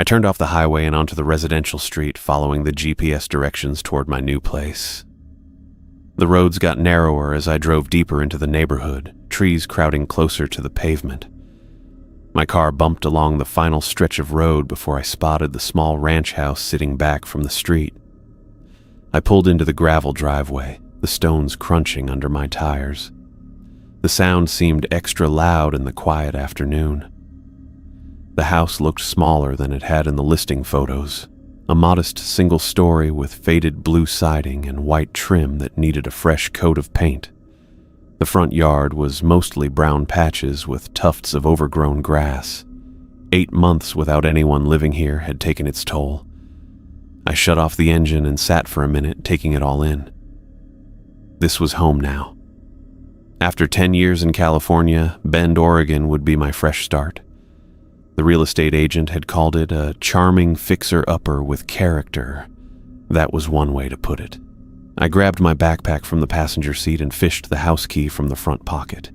I turned off the highway and onto the residential street, following the GPS directions toward my new place. The roads got narrower as I drove deeper into the neighborhood, trees crowding closer to the pavement. My car bumped along the final stretch of road before I spotted the small ranch house sitting back from the street. I pulled into the gravel driveway, the stones crunching under my tires. The sound seemed extra loud in the quiet afternoon. The house looked smaller than it had in the listing photos, a modest single story with faded blue siding and white trim that needed a fresh coat of paint. The front yard was mostly brown patches with tufts of overgrown grass. 8 months without anyone living here had taken its toll. I shut off the engine and sat for a minute, taking it all in. This was home now. After 10 years in California, Bend, Oregon would be my fresh start. The real estate agent had called it a charming fixer-upper with character. That was one way to put it. I grabbed my backpack from the passenger seat and fished the house key from the front pocket.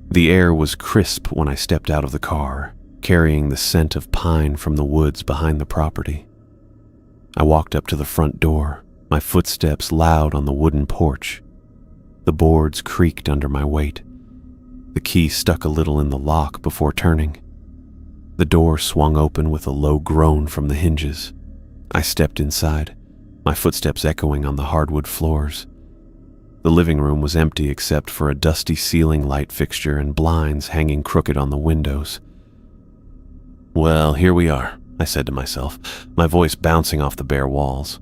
The air was crisp when I stepped out of the car, carrying the scent of pine from the woods behind the property. I walked up to the front door, my footsteps loud on the wooden porch. The boards creaked under my weight. The key stuck a little in the lock before turning. The door swung open with a low groan from the hinges. I stepped inside, my footsteps echoing on the hardwood floors. The living room was empty except for a dusty ceiling light fixture and blinds hanging crooked on the windows. "Well, here we are," I said to myself, my voice bouncing off the bare walls.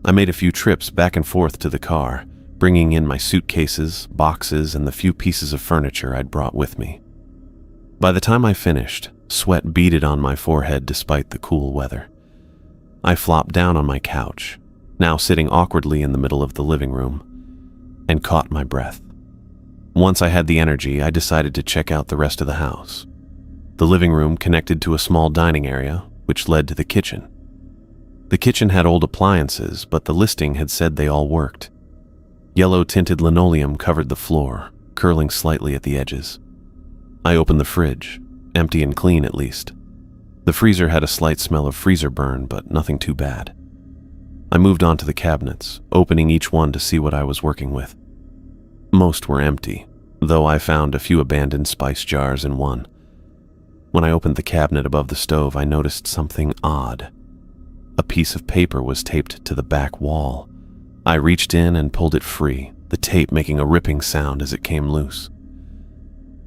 I made a few trips back and forth to the car, bringing in my suitcases, boxes, and the few pieces of furniture I'd brought with me. By the time I finished, sweat beaded on my forehead despite the cool weather. I flopped down on my couch, now sitting awkwardly in the middle of the living room, and caught my breath. Once I had the energy, I decided to check out the rest of the house. The living room connected to a small dining area, which led to the kitchen. The kitchen had old appliances, but the listing had said they all worked. Yellow-tinted linoleum covered the floor, curling slightly at the edges. I opened the fridge, empty and clean at least. The freezer had a slight smell of freezer burn, but nothing too bad. I moved on to the cabinets, opening each one to see what I was working with. Most were empty, though I found a few abandoned spice jars in one. When I opened the cabinet above the stove, I noticed something odd. A piece of paper was taped to the back wall. I reached in and pulled it free, the tape making a ripping sound as it came loose.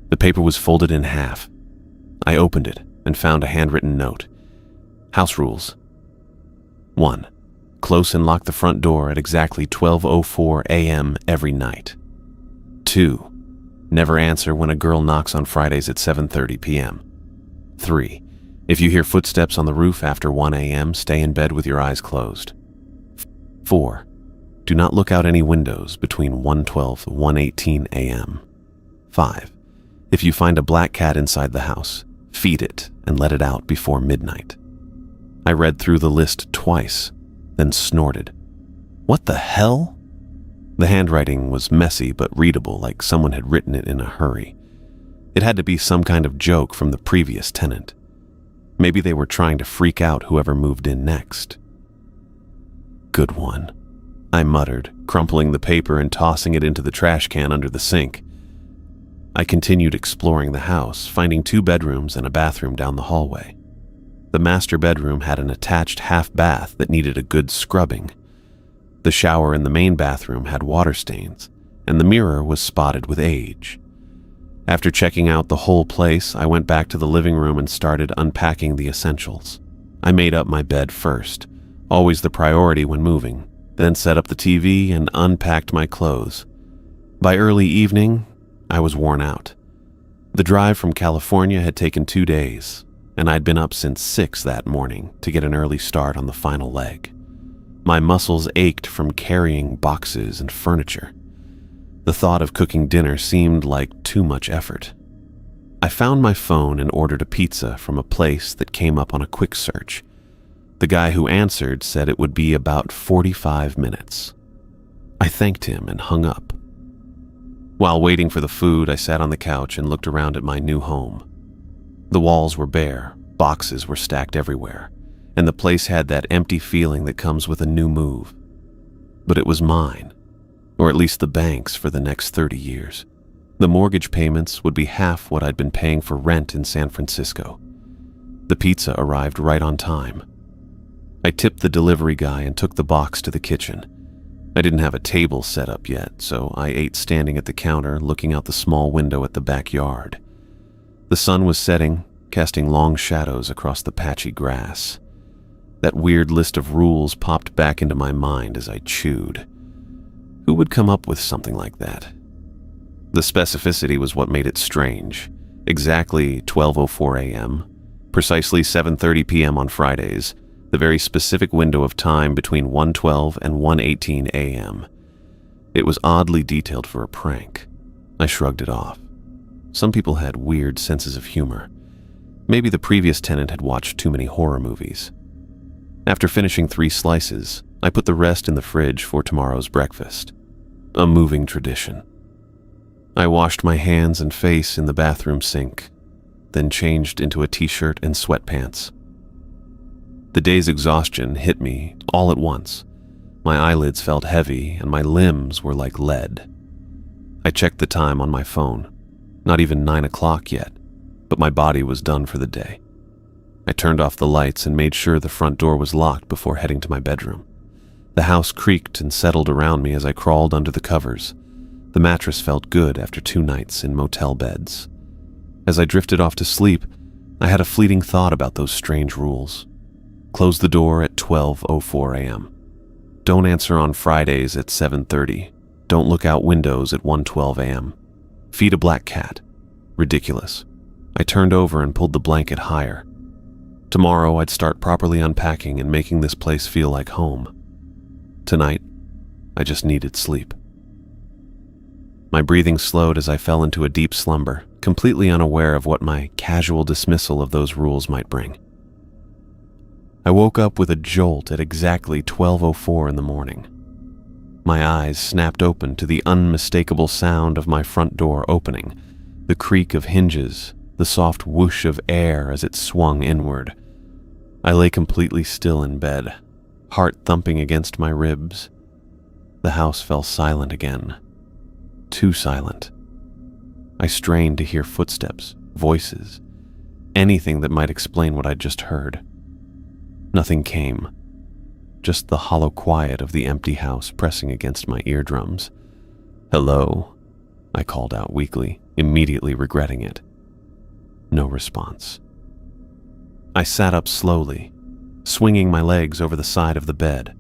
The paper was folded in half. I opened it and found a handwritten note. House rules. 1. Close and lock the front door at exactly 12:04 a.m. every night. 2. Never answer when a girl knocks on Fridays at 7:30 p.m. 3. If you hear footsteps on the roof after 1 a.m., stay in bed with your eyes closed. 4. Do not look out any windows between 1:12 and 1:18 a.m. 5. If you find a black cat inside the house, feed it and let it out before midnight. I read through the list twice, then snorted. What the hell? The handwriting was messy but readable, like someone had written it in a hurry. It had to be some kind of joke from the previous tenant. Maybe they were trying to freak out whoever moved in next. Good one, I muttered, crumpling the paper and tossing it into the trash can under the sink. I continued exploring the house, finding 2 bedrooms and a bathroom down the hallway. The master bedroom had an attached half bath that needed a good scrubbing. The shower in the main bathroom had water stains, and the mirror was spotted with age. After checking out the whole place, I went back to the living room and started unpacking the essentials. I made up my bed first, always the priority when moving, then set up the TV and unpacked my clothes. By early evening, I was worn out. The drive from California had taken 2 days, and I'd been up since 6 that morning to get an early start on the final leg. My muscles ached from carrying boxes and furniture. The thought of cooking dinner seemed like too much effort. I found my phone and ordered a pizza from a place that came up on a quick search. The guy who answered said it would be about 45 minutes. I thanked him and hung up. While waiting for the food, I sat on the couch and looked around at my new home. The walls were bare, Boxes were stacked everywhere, and the place had that empty feeling that comes with a new move. But it was mine, or at least the bank's, for the next 30 years. The mortgage payments would be half what I'd been paying for rent in San Francisco. The pizza arrived right on time. I tipped the delivery guy and took the box to the kitchen. I didn't have a table set up yet, so I ate standing at the counter, looking out the small window at the backyard. The sun was setting, casting long shadows across the patchy grass. That weird list of rules popped back into my mind as I chewed. Who would come up with something like that? The specificity was what made it strange. Exactly 12:04 a.m., precisely 7:30 p.m. on Fridays, the very specific window of time between 1:12 and 1:18 a.m. It was oddly detailed for a prank. I shrugged it off. Some people had weird senses of humor. Maybe the previous tenant had watched too many horror movies. After finishing 3 slices, I put the rest in the fridge for tomorrow's breakfast. A moving tradition. I washed my hands and face in the bathroom sink, then changed into a t-shirt and sweatpants. The day's exhaustion hit me all at once. My eyelids felt heavy and my limbs were like lead. I checked the time on my phone. Not even 9 o'clock yet, but my body was done for the day. I turned off the lights and made sure the front door was locked before heading to my bedroom. The house creaked and settled around me as I crawled under the covers. The mattress felt good after 2 nights in motel beds. As I drifted off to sleep, I had a fleeting thought about those strange rules. Close the door at 12:04 a.m. Don't answer on Fridays at 7:30. Don't look out windows at 1:12 a.m. Feed a black cat. Ridiculous. I turned over and pulled the blanket higher. Tomorrow I'd start properly unpacking and making this place feel like home. Tonight, I just needed sleep. My breathing slowed as I fell into a deep slumber, completely unaware of what my casual dismissal of those rules might bring. I woke up with a jolt at exactly 12:04 in the morning. My eyes snapped open to the unmistakable sound of my front door opening, the creak of hinges, the soft whoosh of air as it swung inward. I lay completely still in bed, heart thumping against my ribs. The house fell silent again. Too silent. I strained to hear footsteps, voices, anything that might explain what I'd just heard. Nothing came. Just the hollow quiet of the empty house pressing against my eardrums. "Hello?" I called out weakly, immediately regretting it. No response. I sat up slowly, swinging my legs over the side of the bed.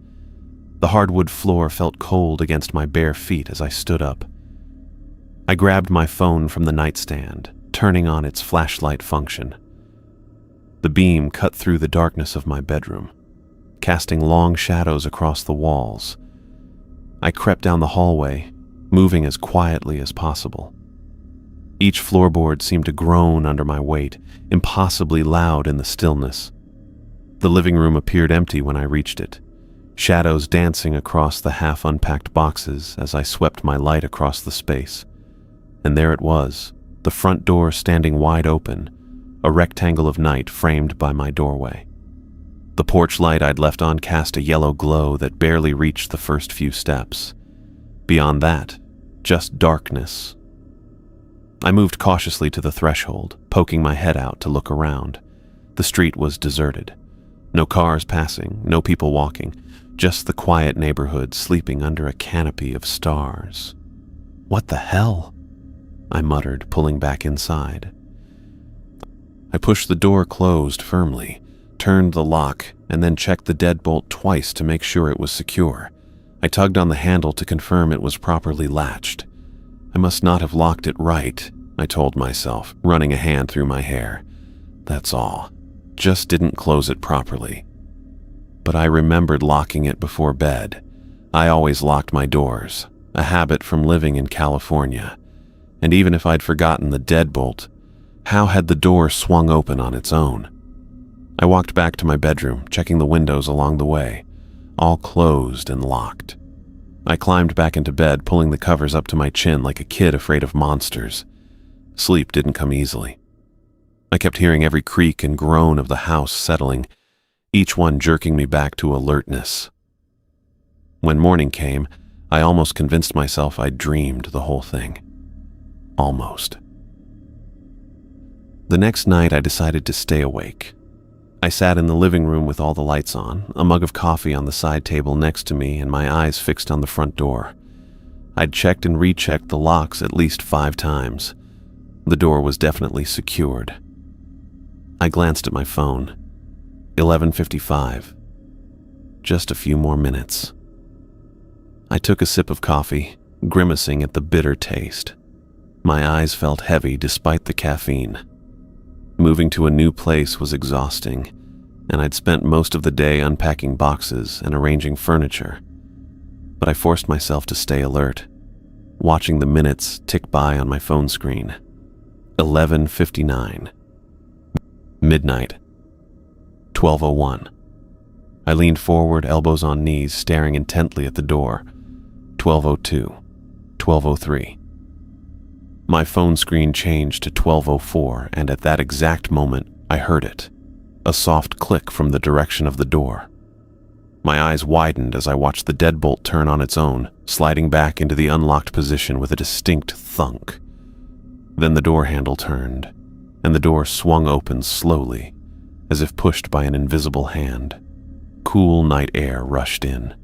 The hardwood floor felt cold against my bare feet as I stood up. I grabbed my phone from the nightstand, turning on its flashlight function. The beam cut through the darkness of my bedroom, casting long shadows across the walls. I crept down the hallway, moving as quietly as possible. Each floorboard seemed to groan under my weight, impossibly loud in the stillness. The living room appeared empty when I reached it, shadows dancing across the half-unpacked boxes as I swept my light across the space. And there it was, the front door standing wide open, a rectangle of night framed by my doorway. The porch light I'd left on cast a yellow glow that barely reached the first few steps. Beyond that, just darkness. I moved cautiously to the threshold, poking my head out to look around. The street was deserted. No cars passing, no people walking, just the quiet neighborhood sleeping under a canopy of stars. "What the hell?" I muttered, pulling back inside. I pushed the door closed firmly, turned the lock, and then checked the deadbolt twice to make sure it was secure. I tugged on the handle to confirm it was properly latched. I must not have locked it right, I told myself, running a hand through my hair. That's all. Just didn't close it properly. But I remembered locking it before bed. I always locked my doors, a habit from living in California. And even if I'd forgotten the deadbolt, how had the door swung open on its own? I walked back to my bedroom, checking the windows along the way, all closed and locked. I climbed back into bed, pulling the covers up to my chin like a kid afraid of monsters. Sleep didn't come easily. I kept hearing every creak and groan of the house settling, each one jerking me back to alertness. When morning came, I almost convinced myself I'd dreamed the whole thing. Almost. The next night, I decided to stay awake. I sat in the living room with all the lights on, a mug of coffee on the side table next to me, and my eyes fixed on the front door. I'd checked and rechecked the locks at least 5 times. The door was definitely secured. I glanced at my phone. 11:55. Just a few more minutes. I took a sip of coffee, grimacing at the bitter taste. My eyes felt heavy despite the caffeine. Moving to a new place was exhausting, and I'd spent most of the day unpacking boxes and arranging furniture. But I forced myself to stay alert, watching the minutes tick by on my phone screen. 11:59. Midnight. 12:01. I leaned forward, elbows on knees, staring intently at the door. 12:02. 12:03. My phone screen changed to 12:04, and at that exact moment, I heard it. A soft click from the direction of the door. My eyes widened as I watched the deadbolt turn on its own, sliding back into the unlocked position with a distinct thunk. Then the door handle turned, and the door swung open slowly, as if pushed by an invisible hand. Cool night air rushed in.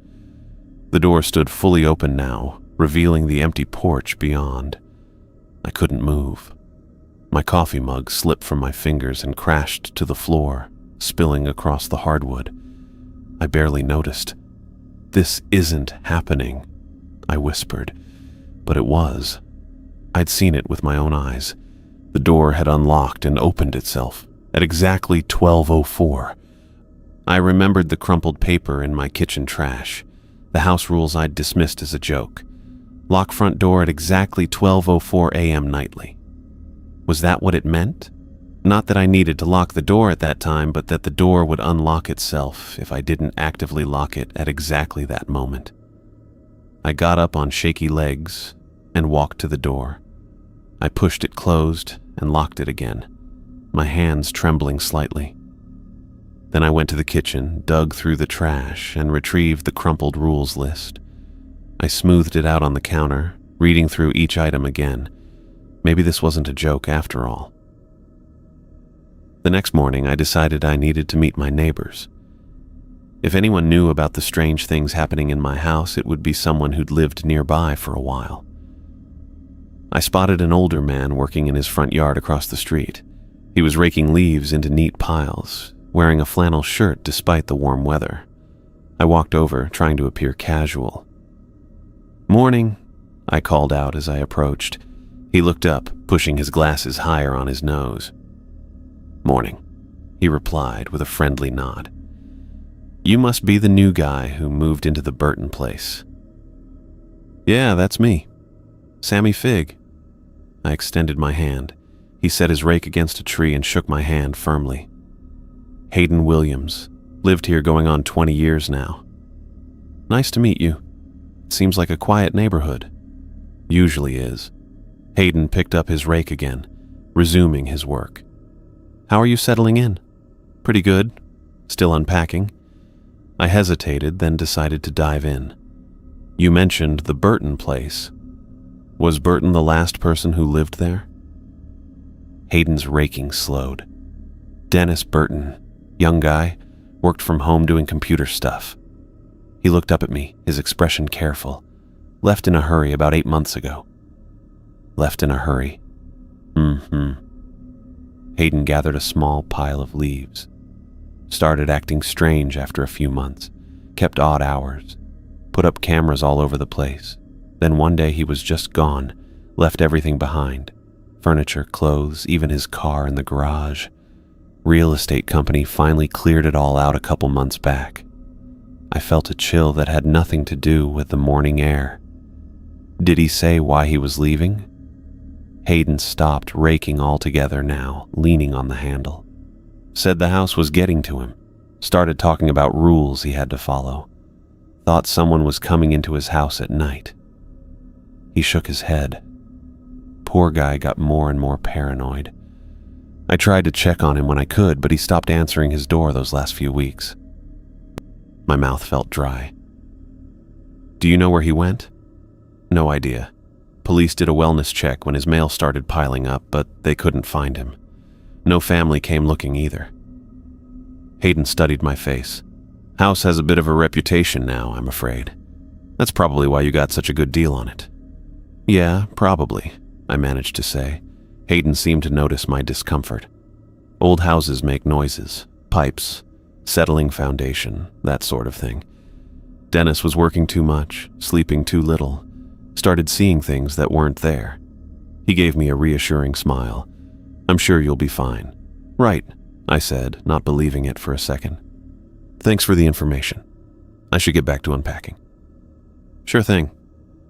The door stood fully open now, revealing the empty porch beyond. I couldn't move. My coffee mug slipped from my fingers and crashed to the floor, spilling across the hardwood. I barely noticed. "This isn't happening," I whispered, but it was. I'd seen it with my own eyes. The door had unlocked and opened itself at exactly 12:04. I remembered the crumpled paper in my kitchen trash, the house rules I'd dismissed as a joke. Lock front door at exactly 12:04 a.m. nightly. Was that what it meant? Not that I needed to lock the door at that time, but that the door would unlock itself if I didn't actively lock it at exactly that moment. I got up on shaky legs and walked to the door. I pushed it closed and locked it again, my hands trembling slightly. Then I went to the kitchen, dug through the trash, and retrieved the crumpled rules list. I smoothed it out on the counter, reading through each item again. Maybe this wasn't a joke after all. The next morning, I decided I needed to meet my neighbors. If anyone knew about the strange things happening in my house, it would be someone who'd lived nearby for a while. I spotted an older man working in his front yard across the street. He was raking leaves into neat piles, wearing a flannel shirt despite the warm weather. I walked over, trying to appear casual. "Morning," I called out as I approached. He looked up, pushing his glasses higher on his nose. "Morning," he replied with a friendly nod. "You must be the new guy who moved into the Burton place." "Yeah, that's me. Sammy Fig." I extended my hand. He set his rake against a tree and shook my hand firmly. "Hayden Williams. Lived here going on 20 years now." "Nice to meet you. It seems like a quiet neighborhood." "Usually is." Hayden picked up his rake again, resuming his work. "How are you settling in?" "Pretty good. Still unpacking." I hesitated, then decided to dive in. "You mentioned the Burton place. Was Burton the last person who lived there?" Hayden's raking slowed. "Dennis Burton, young guy, worked from home doing computer stuff." He looked up at me, his expression careful. "Left in a hurry about 8 months ago." "Left in a hurry." Hayden gathered a small pile of leaves. Started acting strange after a few months. Kept odd hours. Put up cameras all over the place. Then one day he was just gone. Left everything behind. Furniture, clothes, even his car in the garage. Real estate company finally cleared it all out a couple months back. I felt a chill that had nothing to do with the morning air. Did he say why he was leaving? Hayden stopped raking altogether now, leaning on the handle. Said the house was getting to him. Started talking about rules he had to follow. Thought someone was coming into his house at night. He shook his head. Poor guy got more and more paranoid. I tried to check on him when I could, but he stopped answering his door those last few weeks. My mouth felt dry. Do you know where he went? No idea. Police did a wellness check when his mail started piling up, but they couldn't find him. No family came looking either. Hayden studied my face. House has a bit of a reputation now, I'm afraid. That's probably why you got such a good deal on it. Yeah, probably, I managed to say. Hayden seemed to notice my discomfort. Old houses make noises, pipes, settling foundation, that sort of thing. Dennis was working too much, sleeping too little, started seeing things that weren't there. He gave me a reassuring smile. I'm sure you'll be fine. Right, I said, not believing it for a second. Thanks for the information. I should get back to unpacking. Sure thing.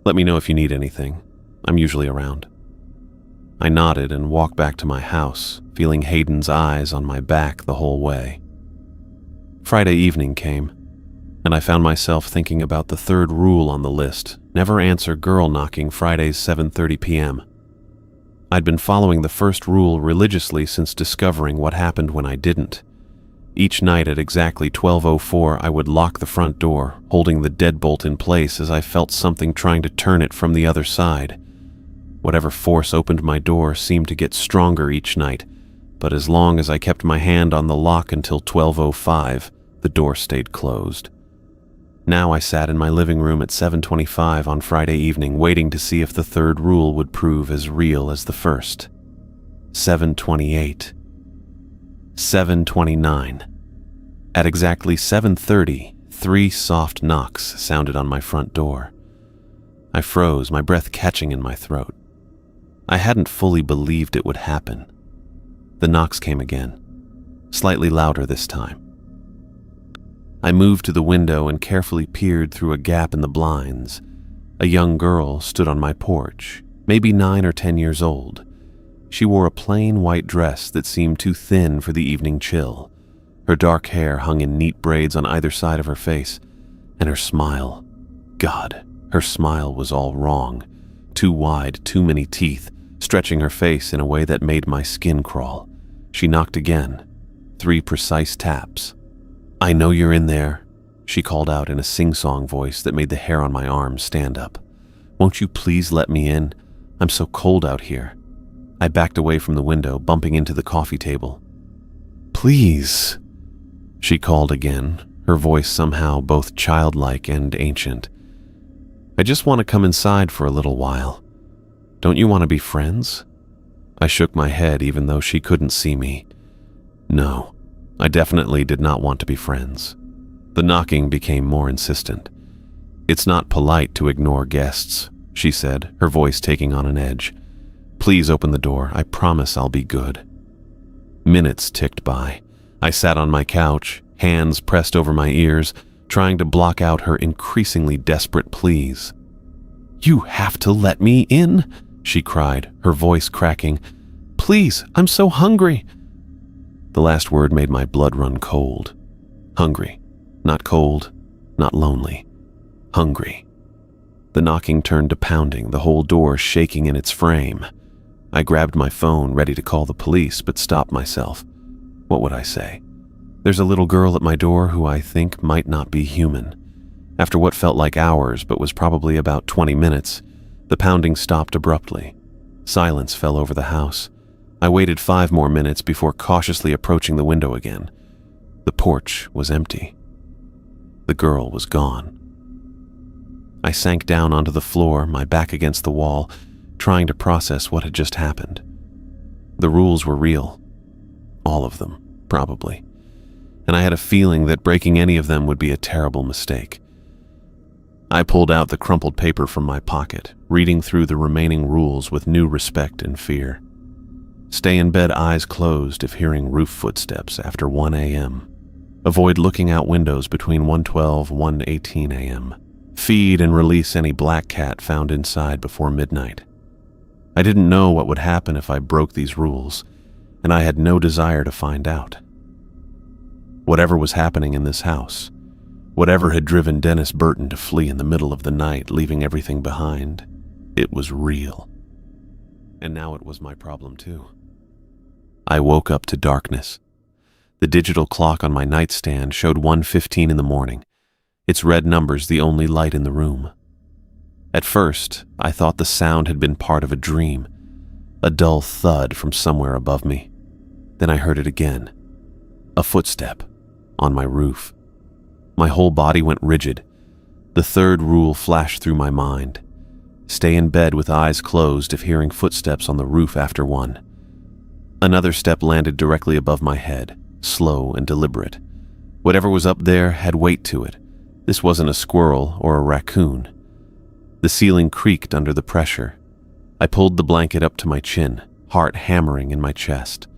Let me know if you need anything. I'm usually around. I nodded and walked back to my house, feeling Hayden's eyes on my back the whole way. Friday evening came, and I found myself thinking about the third rule on the list: never answer girl knocking Fridays 7:30 p.m. I'd been following the first rule religiously since discovering what happened when I didn't. Each night at exactly 12:04, I would lock the front door, holding the deadbolt in place as I felt something trying to turn it from the other side. Whatever force opened my door seemed to get stronger each night, but as long as I kept my hand on the lock until 12:05, the door stayed closed. Now I sat in my living room at 7:25 on Friday evening, waiting to see if the third rule would prove as real as the first. 7:28. 7:29. At exactly 7:30, 3 soft knocks sounded on my front door. I froze, my breath catching in my throat. I hadn't fully believed it would happen. The knocks came again, slightly louder this time. I moved to the window and carefully peered through a gap in the blinds. A young girl stood on my porch, maybe 9 or 10 years old. She wore a plain white dress that seemed too thin for the evening chill. Her dark hair hung in neat braids on either side of her face, and her smile. God, her smile was all wrong. Too wide, too many teeth, stretching her face in a way that made my skin crawl. She knocked again, 3 precise taps. I know you're in there, she called out in a sing-song voice that made the hair on my arms stand up. Won't you please let me in? I'm so cold out here. I backed away from the window, bumping into the coffee table. Please, she called again, her voice somehow both childlike and ancient. I just want to come inside for a little while. Don't you want to be friends? I shook my head even though she couldn't see me. No, I definitely did not want to be friends. The knocking became more insistent. It's not polite to ignore guests, she said, her voice taking on an edge. Please open the door. I promise I'll be good. Minutes ticked by. I sat on my couch, hands pressed over my ears, trying to block out her increasingly desperate pleas. You have to let me in, she cried, her voice cracking. Please, I'm so hungry. The last word made my blood run cold. Hungry. Not cold, not lonely. Hungry. The knocking turned to pounding, the whole door shaking in its frame. I grabbed my phone, ready to call the police, but stopped myself. What would I say? There's a little girl at my door who I think might not be human. After what felt like hours, but was probably about 20 minutes, the pounding stopped abruptly. Silence fell over the house. I waited 5 more minutes before cautiously approaching the window again. The porch was empty. The girl was gone. I sank down onto the floor, my back against the wall, trying to process what had just happened. The rules were real. All of them, probably. And I had a feeling that breaking any of them would be a terrible mistake. I pulled out the crumpled paper from my pocket, reading through the remaining rules with new respect and fear. Stay in bed eyes closed if hearing roof footsteps after 1 a.m. Avoid looking out windows between 1:12 and 1:18 a.m. Feed and release any black cat found inside before midnight. I didn't know what would happen if I broke these rules, and I had no desire to find out. Whatever was happening in this house, whatever had driven Dennis Burton to flee in the middle of the night, leaving everything behind, it was real. And now it was my problem too. I woke up to darkness. The digital clock on my nightstand showed 1:15 in the morning, its red numbers the only light in the room. At first, I thought the sound had been part of a dream, a dull thud from somewhere above me. Then I heard it again, a footstep on my roof. My whole body went rigid. The third rule flashed through my mind. Stay in bed with eyes closed if hearing footsteps on the roof after 1. Another step landed directly above my head, slow and deliberate. Whatever was up there had weight to it. This wasn't a squirrel or a raccoon. The ceiling creaked under the pressure. I pulled the blanket up to my chin, heart hammering in my chest.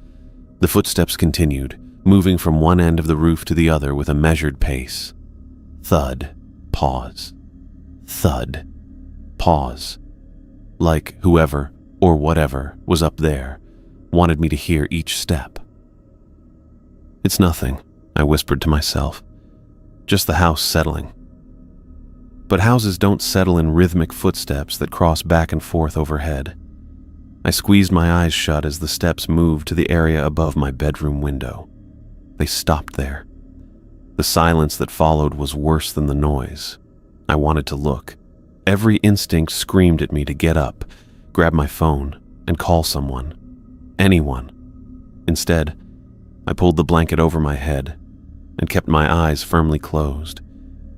The footsteps continued, moving from one end of the roof to the other with a measured pace. Thud, pause. Thud, pause. Like whoever or whatever was up there wanted me to hear each step. "It's nothing," I whispered to myself. "Just the house settling." But houses don't settle in rhythmic footsteps that cross back and forth overhead. I squeezed my eyes shut as the steps moved to the area above my bedroom window. They stopped there. The silence that followed was worse than the noise. I wanted to look. Every instinct screamed at me to get up, grab my phone, and call someone. Anyone. Instead, I pulled the blanket over my head and kept my eyes firmly closed,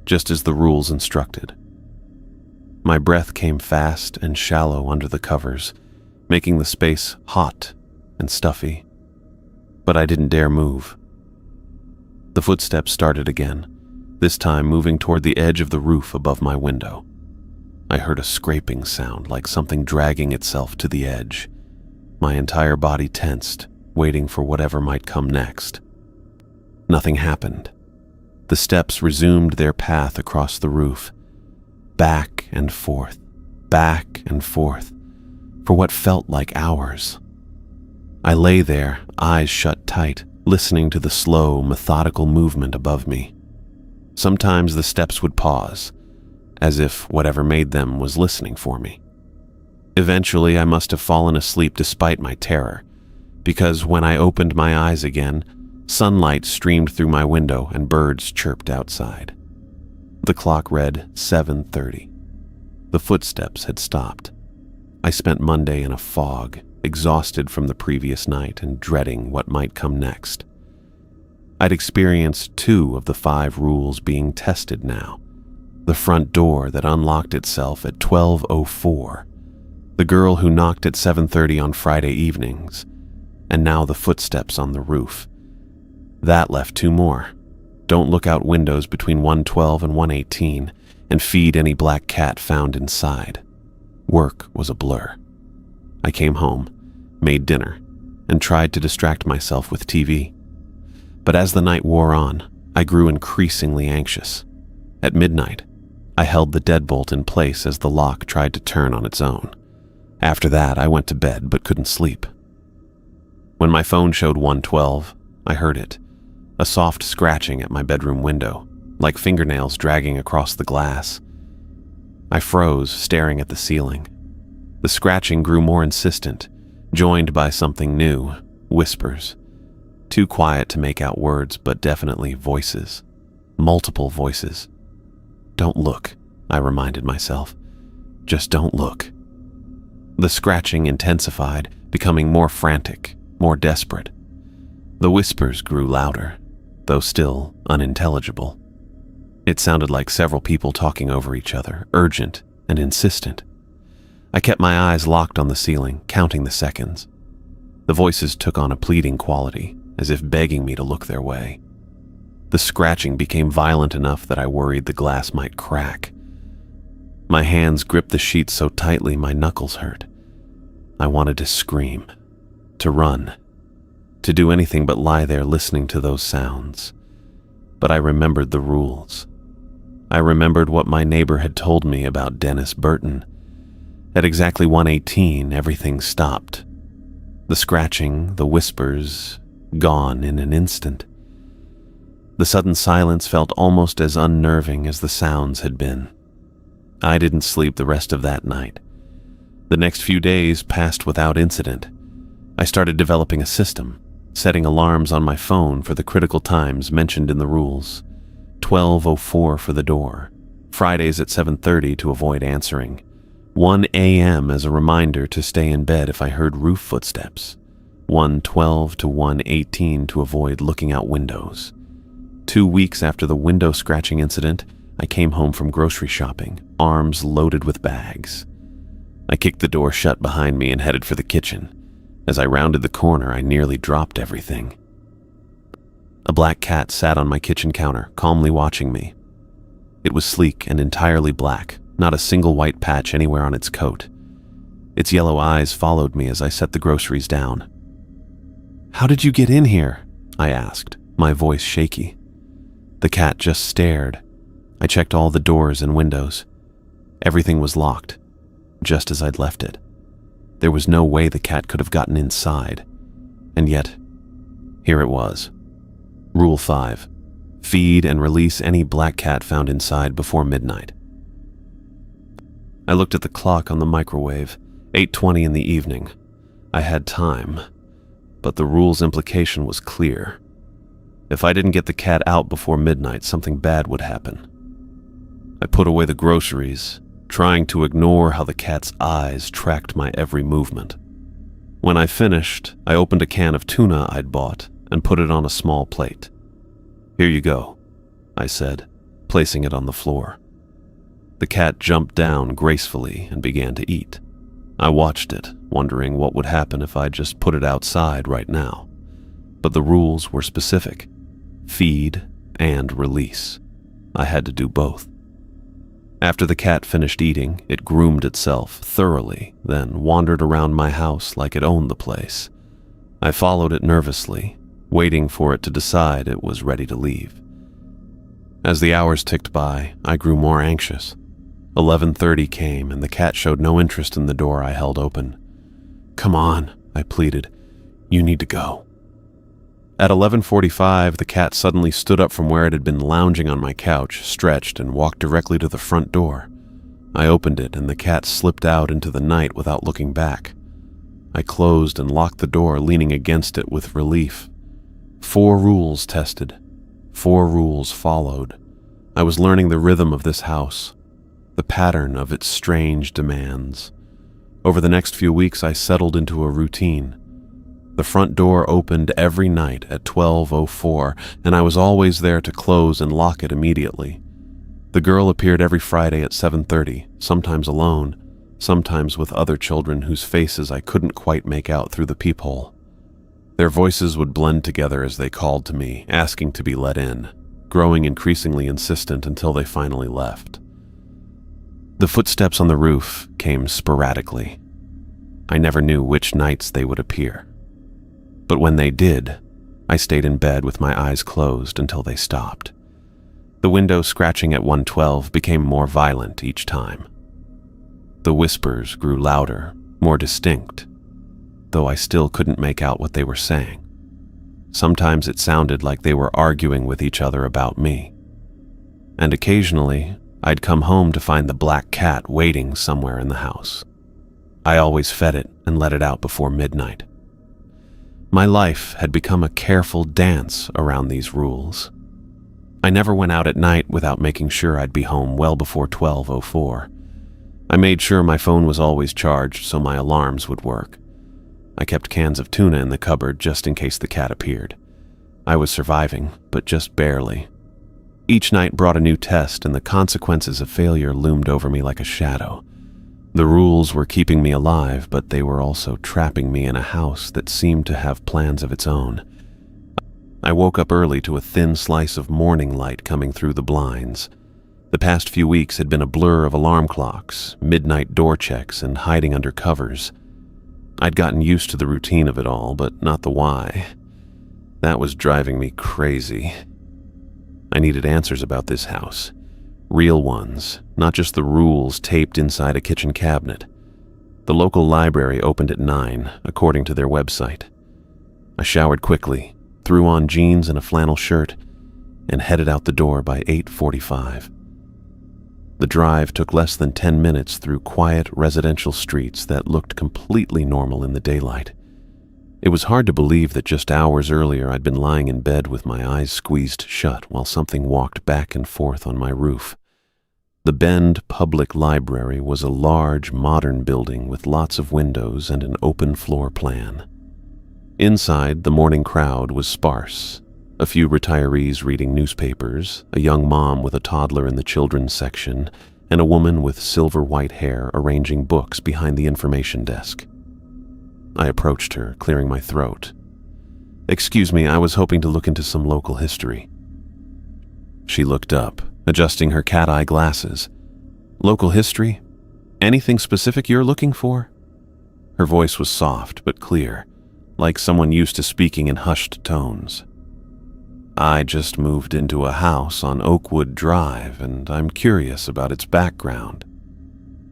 just as the rules instructed. My breath came fast and shallow under the covers, making the space hot and stuffy. But I didn't dare move. The footsteps started again, this time moving toward the edge of the roof above my window. I heard a scraping sound like something dragging itself to the edge. My entire body tensed, waiting for whatever might come next. Nothing happened. The steps resumed their path across the roof, back and forth, for what felt like hours. I lay there, eyes shut tight, listening to the slow, methodical movement above me. Sometimes the steps would pause, as if whatever made them was listening for me. Eventually, I must have fallen asleep despite my terror, because when I opened my eyes again, sunlight streamed through my window and birds chirped outside. The clock read 7:30. The footsteps had stopped. I spent Monday in a fog, exhausted from the previous night and dreading what might come next. I'd experienced 2 of the 5 rules being tested now. The front door that unlocked itself at 12:04, the girl who knocked at 7:30 on Friday evenings, and now the footsteps on the roof. That left 2 more. Don't look out windows between 1:12 and 1:18 and feed any black cat found inside. Work was a blur. I came home, made dinner, and tried to distract myself with TV. But as the night wore on, I grew increasingly anxious. At midnight, I held the deadbolt in place as the lock tried to turn on its own. After that, I went to bed but couldn't sleep. When my phone showed 1:12, I heard it, a soft scratching at my bedroom window, like fingernails dragging across the glass. I froze, staring at the ceiling. The scratching grew more insistent, joined by something new, whispers. Too quiet to make out words, but definitely voices. Multiple voices. "Don't look," I reminded myself. "Just don't look." The scratching intensified, becoming more frantic, more desperate. The whispers grew louder, though still unintelligible. It sounded like several people talking over each other, urgent and insistent. I kept my eyes locked on the ceiling, counting the seconds. The voices took on a pleading quality, as if begging me to look their way. The scratching became violent enough that I worried the glass might crack. My hands gripped the sheets so tightly my knuckles hurt. I wanted to scream, to run, to do anything but lie there listening to those sounds. But I remembered the rules. I remembered what my neighbor had told me about Dennis Burton. At exactly 1:18, everything stopped. The scratching, the whispers, gone in an instant. The sudden silence felt almost as unnerving as the sounds had been. I didn't sleep the rest of that night. The next few days passed without incident. I started developing a system, setting alarms on my phone for the critical times mentioned in the rules. 12:04 for the door, Fridays at 7:30 to avoid answering, 1 a.m. as a reminder to stay in bed if I heard roof footsteps, 1:12 to 1:18 to avoid looking out windows. 2 weeks after the window scratching incident, I came home from grocery shopping, arms loaded with bags. I kicked the door shut behind me and headed for the kitchen. As I rounded the corner, I nearly dropped everything. A black cat sat on my kitchen counter, calmly watching me. It was sleek and entirely black, not a single white patch anywhere on its coat. Its yellow eyes followed me as I set the groceries down. "How did you get in here?" I asked, my voice shaky. The cat just stared. I checked all the doors and windows. Everything was locked, just as I'd left it. There was no way the cat could have gotten inside. And yet, here it was. Rule 5. Feed and release any black cat found inside before midnight. I looked at the clock on the microwave, 8:20 in the evening. I had time, but the rule's implication was clear. If I didn't get the cat out before midnight, something bad would happen. I put away the groceries, trying to ignore how the cat's eyes tracked my every movement. When I finished, I opened a can of tuna I'd bought and put it on a small plate. "Here you go," I said, placing it on the floor. The cat jumped down gracefully and began to eat. I watched it, wondering what would happen if I just put it outside right now. But the rules were specific: feed and release. I had to do both. After the cat finished eating, it groomed itself thoroughly, then wandered around my house like it owned the place. I followed it nervously, waiting for it to decide it was ready to leave. As the hours ticked by, I grew more anxious. 11:30 came, and the cat showed no interest in the door I held open. "Come on," I pleaded. "You need to go." At 11:45, the cat suddenly stood up from where it had been lounging on my couch, stretched, and walked directly to the front door. I opened it, and the cat slipped out into the night without looking back. I closed and locked the door, leaning against it with relief. 4 rules tested. 4 rules followed. I was learning the rhythm of this house, the pattern of its strange demands. Over the next few weeks, I settled into a routine. The front door opened every night at 12:04, and I was always there to close and lock it immediately. The girl appeared every Friday at 7:30, sometimes alone, sometimes with other children whose faces I couldn't quite make out through the peephole. Their voices would blend together as they called to me, asking to be let in, growing increasingly insistent until they finally left. The footsteps on the roof came sporadically. I never knew which nights they would appear. But when they did, I stayed in bed with my eyes closed until they stopped. The window scratching at 1:12 became more violent each time. The whispers grew louder, more distinct, though I still couldn't make out what they were saying. Sometimes it sounded like they were arguing with each other about me. And occasionally, I'd come home to find the black cat waiting somewhere in the house. I always fed it and let it out before midnight. My life had become a careful dance around these rules. I never went out at night without making sure I'd be home well before 12:04. I made sure my phone was always charged so my alarms would work. I kept cans of tuna in the cupboard just in case the cat appeared. I was surviving, but just barely. Each night brought a new test, and the consequences of failure loomed over me like a shadow. The rules were keeping me alive, but they were also trapping me in a house that seemed to have plans of its own. I woke up early to a thin slice of morning light coming through the blinds. The past few weeks had been a blur of alarm clocks, midnight door checks, and hiding under covers. I'd gotten used to the routine of it all, but not the why. That was driving me crazy. I needed answers about this house. Real ones, not just the rules taped inside a kitchen cabinet. The local library opened at 9, according to their website. I showered quickly, threw on jeans and a flannel shirt, and headed out the door by 8:45. The drive took less than 10 minutes through quiet residential streets that looked completely normal in the daylight. It was hard to believe that just hours earlier I'd been lying in bed with my eyes squeezed shut while something walked back and forth on my roof. The Bend Public Library was a large, modern building with lots of windows and an open floor plan. Inside, the morning crowd was sparse. A few retirees reading newspapers, a young mom with a toddler in the children's section, and a woman with silver-white hair arranging books behind the information desk. I approached her, clearing my throat. "Excuse me, I was hoping to look into some local history." She looked up, adjusting her cat-eye glasses. "Local history? Anything specific you're looking for?" Her voice was soft but clear, like someone used to speaking in hushed tones. "I just moved into a house on Oakwood Drive, and I'm curious about its background."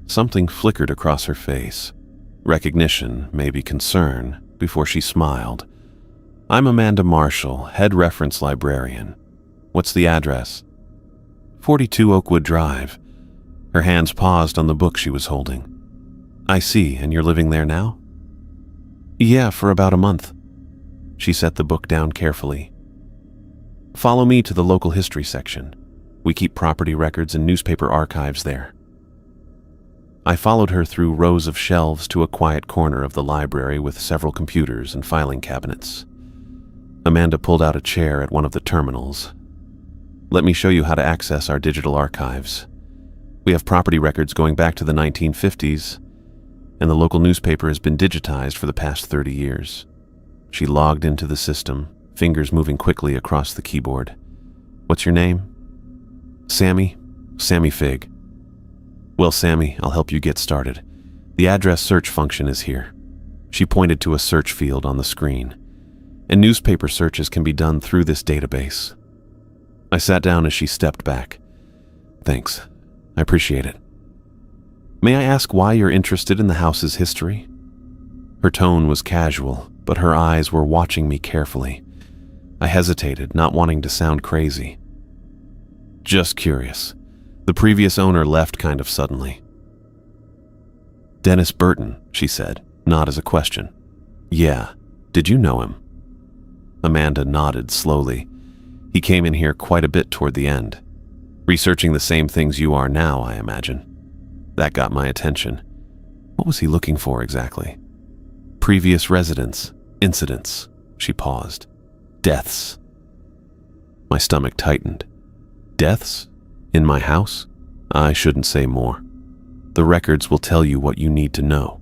Something flickered across her face. Recognition, maybe concern, before she smiled. "I'm Amanda Marshall, head reference librarian. What's the address?" 42 Oakwood Drive." Her hands paused on the book she was holding. "I see, and you're living there now?" "Yeah, for about a month." She set the book down carefully. "Follow me to the local history section. We keep property records and newspaper archives there." I followed her through rows of shelves to a quiet corner of the library with several computers and filing cabinets. Amanda pulled out a chair at one of the terminals. "Let me show you how to access our digital archives. We have property records going back to the 1950s, and the local newspaper has been digitized for the past 30 years. She logged into the system, fingers moving quickly across the keyboard. "What's your name?" "Sammy. Sammy Fig." "Well, Sammy, I'll help you get started. The address search function is here." She pointed to a search field on the screen. "And newspaper searches can be done through this database." I sat down as she stepped back. "Thanks. I appreciate it. May I ask why you're interested in the house's history?" Her tone was casual, but her eyes were watching me carefully. I hesitated, not wanting to sound crazy. "Just curious. The previous owner left kind of suddenly." "Dennis Burton," she said, not as a question. "Yeah. Did you know him?" Amanda nodded slowly. "He came in here quite a bit toward the end. Researching the same things you are now, I imagine." That got my attention. What was he looking for exactly? "Previous residents, incidents." She paused. "Deaths." My stomach tightened. "Deaths? In my house?" I shouldn't say more. "The records will tell you what you need to know."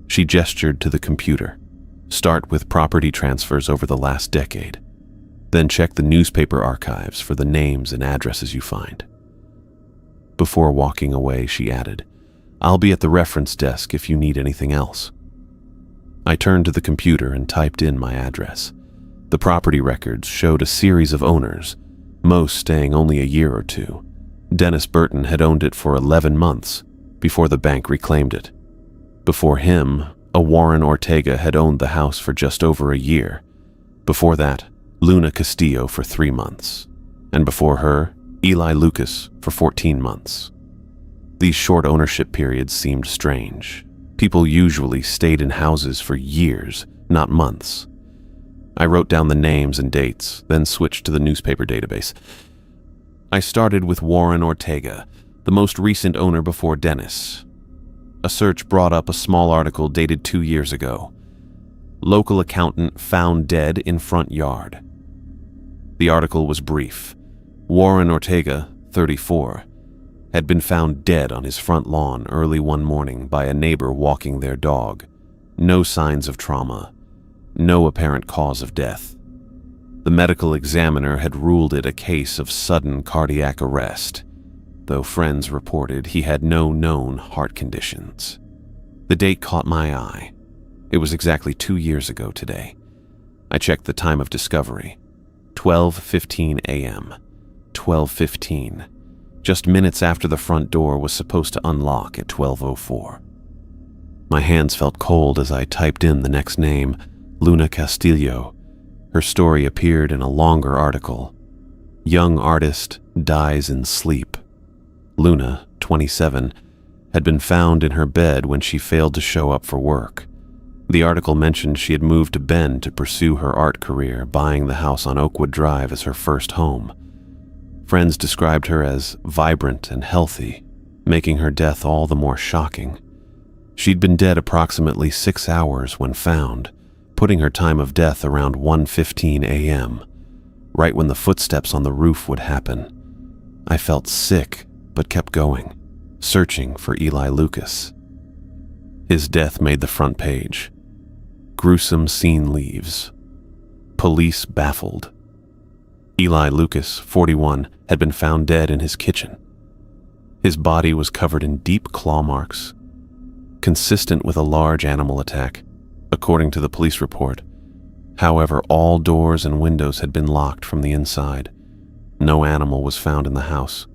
She gestured to the computer. "Start with property transfers over the last decade. Then check the newspaper archives for the names and addresses you find." Before walking away, she added, "I'll be at the reference desk if you need anything else." I turned to the computer and typed in my address. The property records showed a series of owners, most staying only a year or two. Dennis Burton had owned it for 11 months before the bank reclaimed it. Before him, a Warren Ortega had owned the house for just over a year. Before that, Luna Castillo for 3 months. And before her, Eli Lucas for 14 months. These short ownership periods seemed strange. People usually stayed in houses for years, not months. I wrote down the names and dates, then switched to the newspaper database. I started with Warren Ortega, the most recent owner before Dennis. A search brought up a small article dated 2 years ago. "Local accountant found dead in front yard." The article was brief. Warren Ortega, 34, had been found dead on his front lawn early one morning by a neighbor walking their dog. No signs of trauma. No apparent cause of death. The medical examiner had ruled it a case of sudden cardiac arrest, though friends reported he had no known heart conditions. The date caught my eye. It was exactly 2 years ago today. I checked the time of discovery. 12:15 a.m. 12:15. Just minutes after the front door was supposed to unlock at 12:04. My hands felt cold as I typed in the next name, Luna Castillo. Her story appeared in a longer article. Young artist dies in sleep. Luna, 27, had been found in her bed when she failed to show up for work. The article mentioned she had moved to Bend to pursue her art career, buying the house on Oakwood Drive as her first home. Friends described her as vibrant and healthy, making her death all the more shocking. She'd been dead approximately 6 hours when found, putting her time of death around 1:15 a.m., right when the footsteps on the roof would happen. I felt sick, but kept going, searching for Eli Lucas. His death made the front page. Gruesome scene leaves. Police baffled. Eli Lucas, 41, had been found dead in his kitchen. His body was covered in deep claw marks, consistent with a large animal attack, according to the police report. However, all doors and windows had been locked from the inside. No animal was found in the house.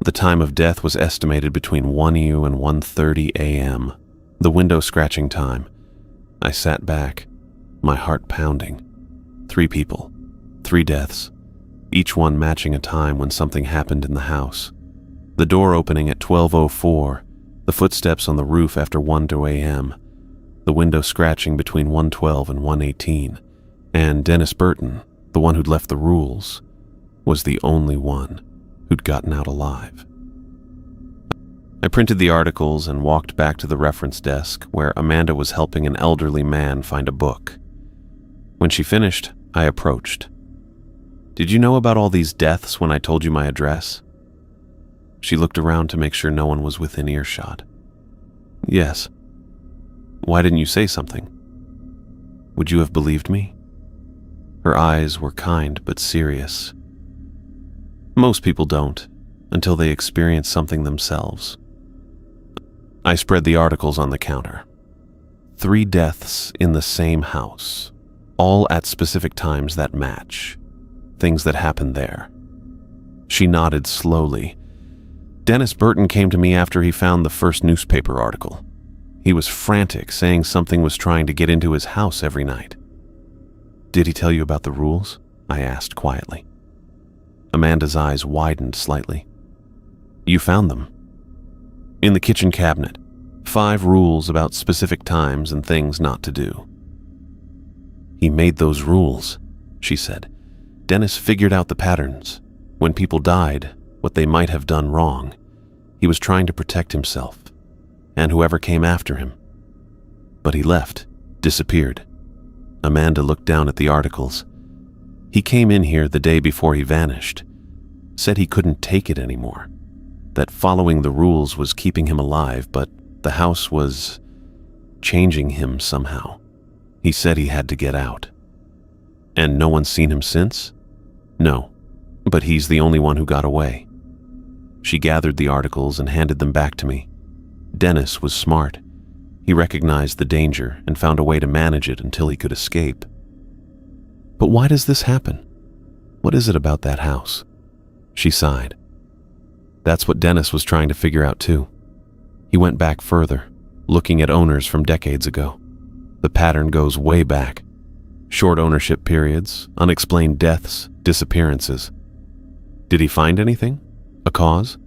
The time of death was estimated between 1 u and 1:30 a.m., the window scratching time. I sat back, my heart pounding. 3 people, 3 deaths, each one matching a time when something happened in the house. The door opening at 12:04, the footsteps on the roof after 1:00 a.m., the window scratching between 1:12 and 1:18, and Dennis Burton, the one who'd left the rules, was the only one who'd gotten out alive. I printed the articles and walked back to the reference desk where Amanda was helping an elderly man find a book. When she finished, I approached. "Did you know about all these deaths when I told you my address?" She looked around to make sure no one was within earshot. "Yes." "Why didn't you say something? Would you have believed me?" Her eyes were kind but serious. "Most people don't, until they experience something themselves." I spread the articles on the counter. 3 deaths in the same house, all at specific times that match. Things that happened there. She nodded slowly. "Dennis Burton came to me after he found the first newspaper article. He was frantic, saying something was trying to get into his house every night." "Did he tell you about the rules?" I asked quietly. Amanda's eyes widened slightly. "You found them?" "In the kitchen cabinet. 5 rules about specific times and things not to do." "He made those rules," she said. "Dennis figured out the patterns. When people died, what they might have done wrong. He was trying to protect himself, and whoever came after him. But he left, disappeared." Amanda looked down at the articles. "He came in here the day before he vanished. Said he couldn't take it anymore. That following the rules was keeping him alive, but the house was changing him somehow. He said he had to get out." "And no one's seen him since?" "No, but he's the only one who got away." She gathered the articles and handed them back to me. Dennis was smart. He recognized the danger and found a way to manage it until he could escape. "But why does this happen? What is it about that house?" She sighed. "That's what Dennis was trying to figure out too. He went back further, looking at owners from decades ago. The pattern goes way back. Short ownership periods, unexplained deaths, disappearances. Did he find anything? A cause?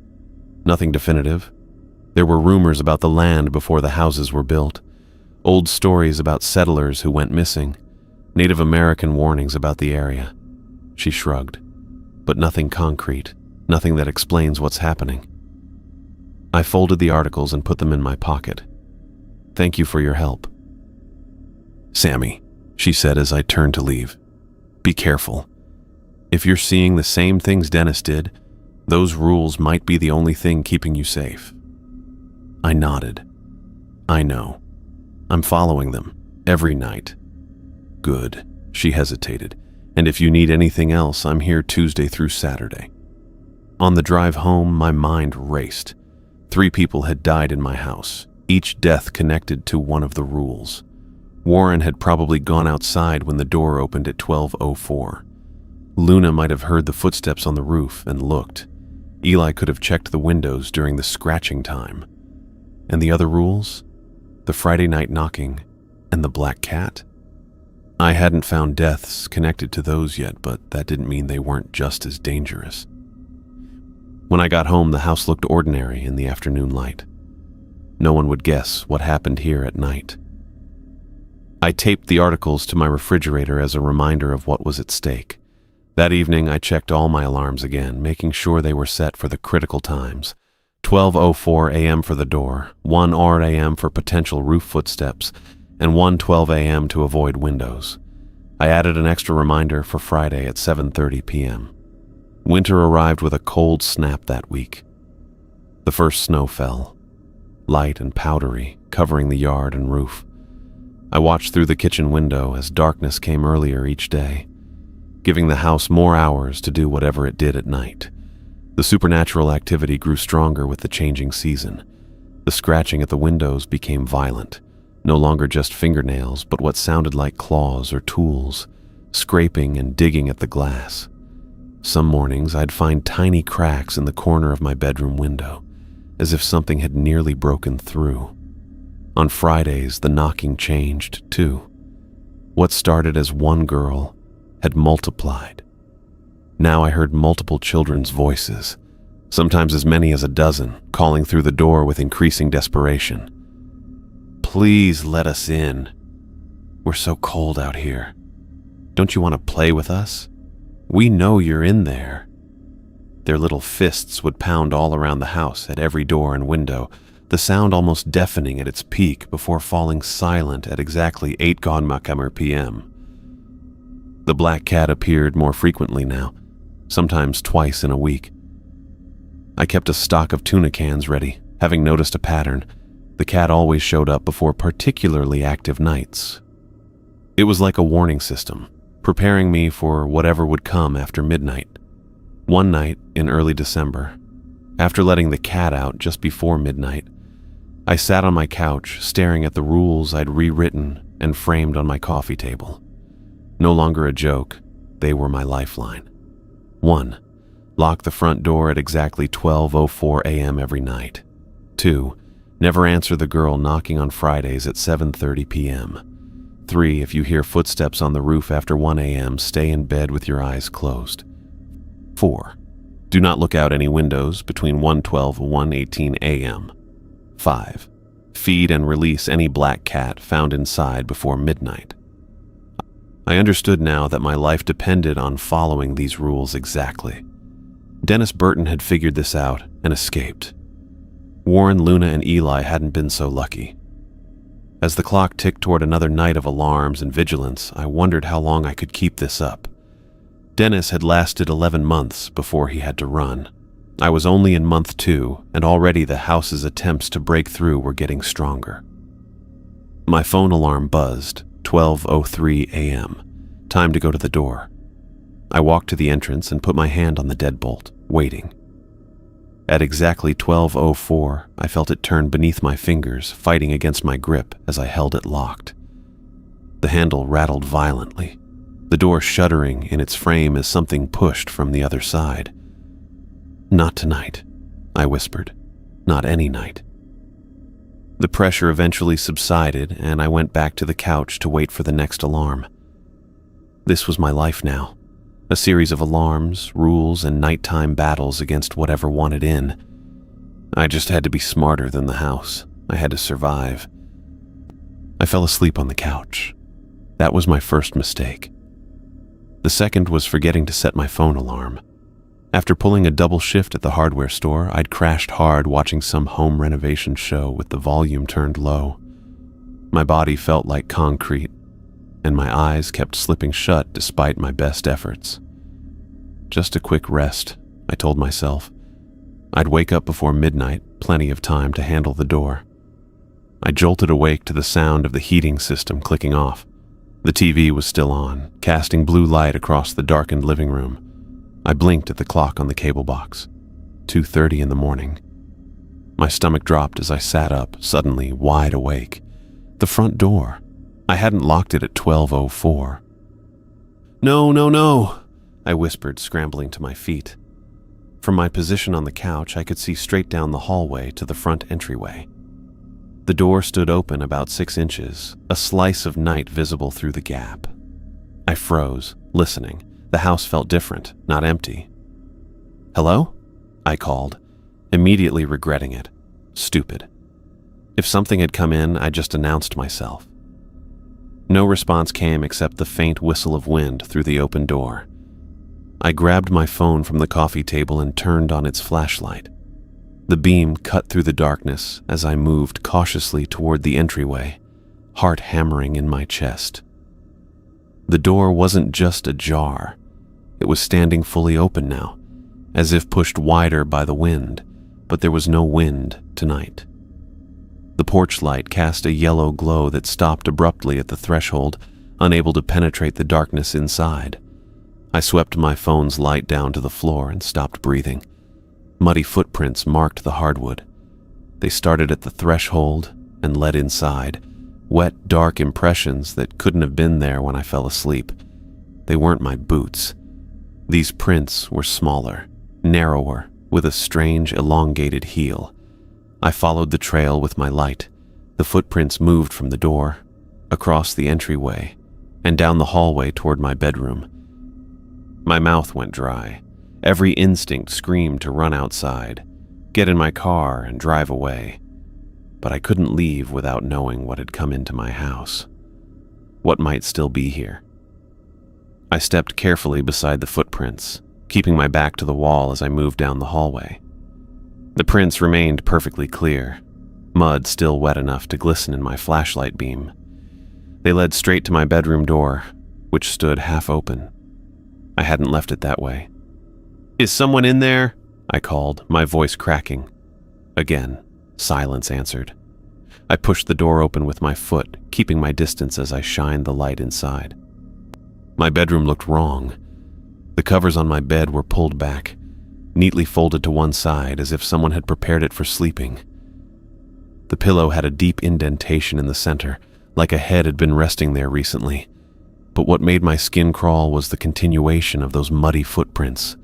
Nothing definitive. There were rumors about the land before the houses were built, old stories about settlers who went missing, Native American warnings about the area." She shrugged. "But nothing concrete, nothing that explains what's happening." I folded the articles and put them in my pocket. "Thank you for your help." "Sammy," she said as I turned to leave, "be careful. If you're seeing the same things Dennis did, those rules might be the only thing keeping you safe." I nodded. "I know. I'm following them, every night." "Good," she hesitated. "And if you need anything else, I'm here Tuesday through Saturday." On the drive home, my mind raced. 3 people had died in my house, each death connected to one of the rules. Warren had probably gone outside when the door opened at 12:04. Luna might have heard the footsteps on the roof and looked. Eli could have checked the windows during the scratching time. And the other rules? The Friday night knocking and the black cat? I hadn't found deaths connected to those yet, but that didn't mean they weren't just as dangerous. When I got home, the house looked ordinary in the afternoon light. No one would guess what happened here at night. I taped the articles to my refrigerator as a reminder of what was at stake. That evening, I checked all my alarms again, making sure they were set for the critical times. 12:04 a.m. for the door, 1 a.m. for potential roof footsteps, and 1:12 a.m. to avoid windows. I added an extra reminder for Friday at 7:30 p.m. Winter arrived with a cold snap that week. The first snow fell, light and powdery, covering the yard and roof. I watched through the kitchen window as darkness came earlier each day, giving the house more hours to do whatever it did at night. The supernatural activity grew stronger with the changing season. The scratching at the windows became violent, no longer just fingernails, but what sounded like claws or tools, scraping and digging at the glass. Some mornings I'd find tiny cracks in the corner of my bedroom window, as if something had nearly broken through. On Fridays, the knocking changed, too. What started as one girl had multiplied. Now I heard multiple children's voices, sometimes as many as a dozen, calling through the door with increasing desperation. "Please let us in. We're so cold out here. Don't you want to play with us? We know you're in there." Their little fists would pound all around the house at every door and window, the sound almost deafening at its peak before falling silent at exactly 8 p.m. The black cat appeared more frequently now, sometimes twice in a week. I kept a stock of tuna cans ready, having noticed a pattern. The cat always showed up before particularly active nights. It was like a warning system, preparing me for whatever would come after midnight. One night in early December, after letting the cat out just before midnight, I sat on my couch staring at the rules I'd rewritten and framed on my coffee table. No longer a joke, they were my lifeline. 1. Lock the front door at exactly 12:04 a.m. every night. 2. Never answer the girl knocking on Fridays at 7:30 p.m. 3. If you hear footsteps on the roof after 1 a.m., stay in bed with your eyes closed. 4. Do not look out any windows between 1:12 and 1:18 a.m. 5. Feed and release any black cat found inside before midnight. I understood now that my life depended on following these rules exactly. Dennis Burton had figured this out and escaped. Warren, Luna, and Eli hadn't been so lucky. As the clock ticked toward another night of alarms and vigilance, I wondered how long I could keep this up. Dennis had lasted 11 months before he had to run. I was only in month 2, and already the house's attempts to break through were getting stronger. My phone alarm buzzed, 12:03 a.m. Time to go to the door. I walked to the entrance and put my hand on the deadbolt, waiting. At exactly 12:04, I felt it turn beneath my fingers, fighting against my grip as I held it locked. The handle rattled violently, the door shuddering in its frame as something pushed from the other side. "Not tonight," I whispered. "Not any night." The pressure eventually subsided, and I went back to the couch to wait for the next alarm. This was my life now, a series of alarms, rules, and nighttime battles against whatever wanted in. I just had to be smarter than the house. I had to survive. I fell asleep on the couch. That was my first mistake. The second was forgetting to set my phone alarm. After pulling a double shift at the hardware store, I'd crashed hard watching some home renovation show with the volume turned low. My body felt like concrete, and my eyes kept slipping shut despite my best efforts. Just a quick rest, I told myself. I'd wake up before midnight, plenty of time to handle the door. I jolted awake to the sound of the heating system clicking off. The TV was still on, casting blue light across the darkened living room. I blinked at the clock on the cable box. 2:30 in the morning. My stomach dropped as I sat up, suddenly wide awake. The front door. I hadn't locked it at 12:04. "No, no, no," I whispered, scrambling to my feet. From my position on the couch, I could see straight down the hallway to the front entryway. The door stood open about 6 inches, a slice of night visible through the gap. I froze, listening. The house felt different, not empty. "Hello?" I called, immediately regretting it. Stupid. If something had come in, I just announced myself. No response came except the faint whistle of wind through the open door. I grabbed my phone from the coffee table and turned on its flashlight. The beam cut through the darkness as I moved cautiously toward the entryway, heart hammering in my chest. The door wasn't just ajar. It was standing fully open now, as if pushed wider by the wind, but there was no wind tonight. The porch light cast a yellow glow that stopped abruptly at the threshold, unable to penetrate the darkness inside. I swept my phone's light down to the floor and stopped breathing. Muddy footprints marked the hardwood. They started at the threshold and led inside, wet, dark impressions that couldn't have been there when I fell asleep. They weren't my boots. These prints were smaller, narrower, with a strange, elongated heel. I followed the trail with my light. The footprints moved from the door, across the entryway, and down the hallway toward my bedroom. My mouth went dry. Every instinct screamed to run outside, get in my car and drive away. But I couldn't leave without knowing what had come into my house. What might still be here. I stepped carefully beside the footprints, keeping my back to the wall as I moved down the hallway. The prints remained perfectly clear, mud still wet enough to glisten in my flashlight beam. They led straight to my bedroom door, which stood half open. I hadn't left it that way. "Is someone in there?" I called, my voice cracking. Again, silence answered. I pushed the door open with my foot, keeping my distance as I shined the light inside. My bedroom looked wrong. The covers on my bed were pulled back, neatly folded to one side as if someone had prepared it for sleeping. The pillow had a deep indentation in the center, like a head had been resting there recently. But what made my skin crawl was the continuation of those muddy footprints.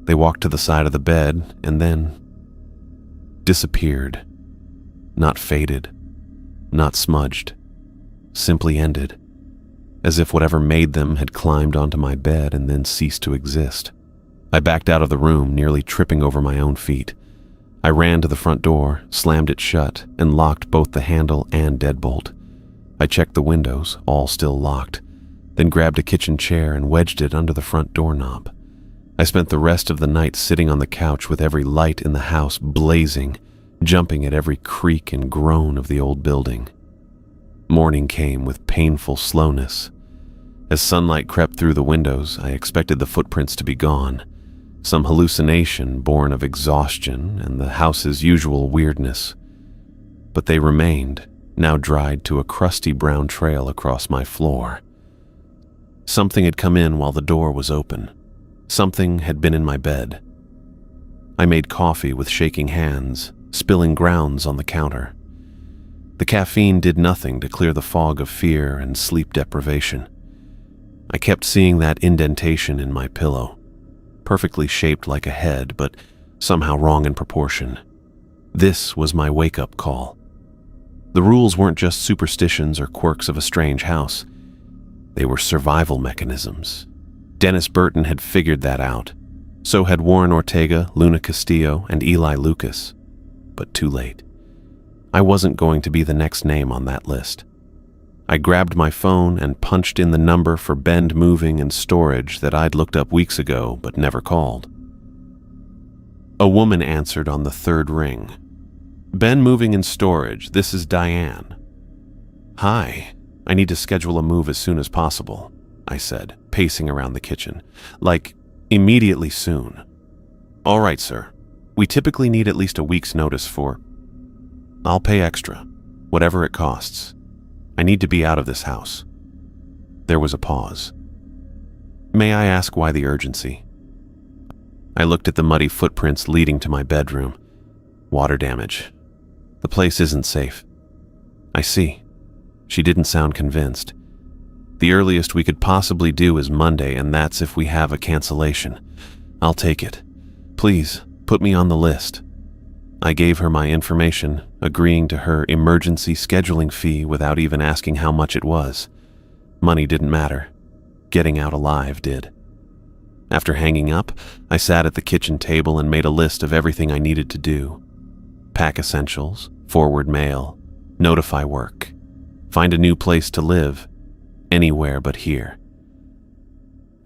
They walked to the side of the bed and then disappeared. Not faded, not smudged, simply ended, as if whatever made them had climbed onto my bed and then ceased to exist. I backed out of the room, nearly tripping over my own feet. I ran to the front door, slammed it shut, and locked both the handle and deadbolt. I checked the windows, all still locked, then grabbed a kitchen chair and wedged it under the front doorknob. I spent the rest of the night sitting on the couch with every light in the house blazing, jumping at every creak and groan of the old building. Morning came with painful slowness. As sunlight crept through the windows, I expected the footprints to be gone, some hallucination born of exhaustion and the house's usual weirdness. But they remained, now dried to a crusty brown trail across my floor. Something had come in while the door was open. Something had been in my bed. I made coffee with shaking hands, spilling grounds on the counter. The caffeine did nothing to clear the fog of fear and sleep deprivation. I kept seeing that indentation in my pillow, perfectly shaped like a head, but somehow wrong in proportion. This was my wake-up call. The rules weren't just superstitions or quirks of a strange house. They were survival mechanisms. Dennis Burton had figured that out. So had Warren Ortega, Luna Castillo, and Eli Lucas. But too late. I wasn't going to be the next name on that list. I grabbed my phone and punched in the number for Bend Moving and Storage that I'd looked up weeks ago but never called. A woman answered on the third ring. "Bend Moving and Storage, this is Diane." "Hi, I need to schedule a move as soon as possible," I said, pacing around the kitchen. "Like, immediately soon." "All right, sir. We typically need at least a week's notice for—" "I'll pay extra, whatever it costs. I need to be out of this house." There was a pause. "May I ask why the urgency?" I looked at the muddy footprints leading to my bedroom. "Water damage. The place isn't safe." "I see." She didn't sound convinced. "The earliest we could possibly do is Monday, and that's if we have a cancellation. I'll take it. Please, put me on the list." I gave her my information, agreeing to her emergency scheduling fee without even asking how much it was. Money didn't matter. Getting out alive did. After hanging up, I sat at the kitchen table and made a list of everything I needed to do. Pack essentials, forward mail, notify work, find a new place to live, anywhere but here.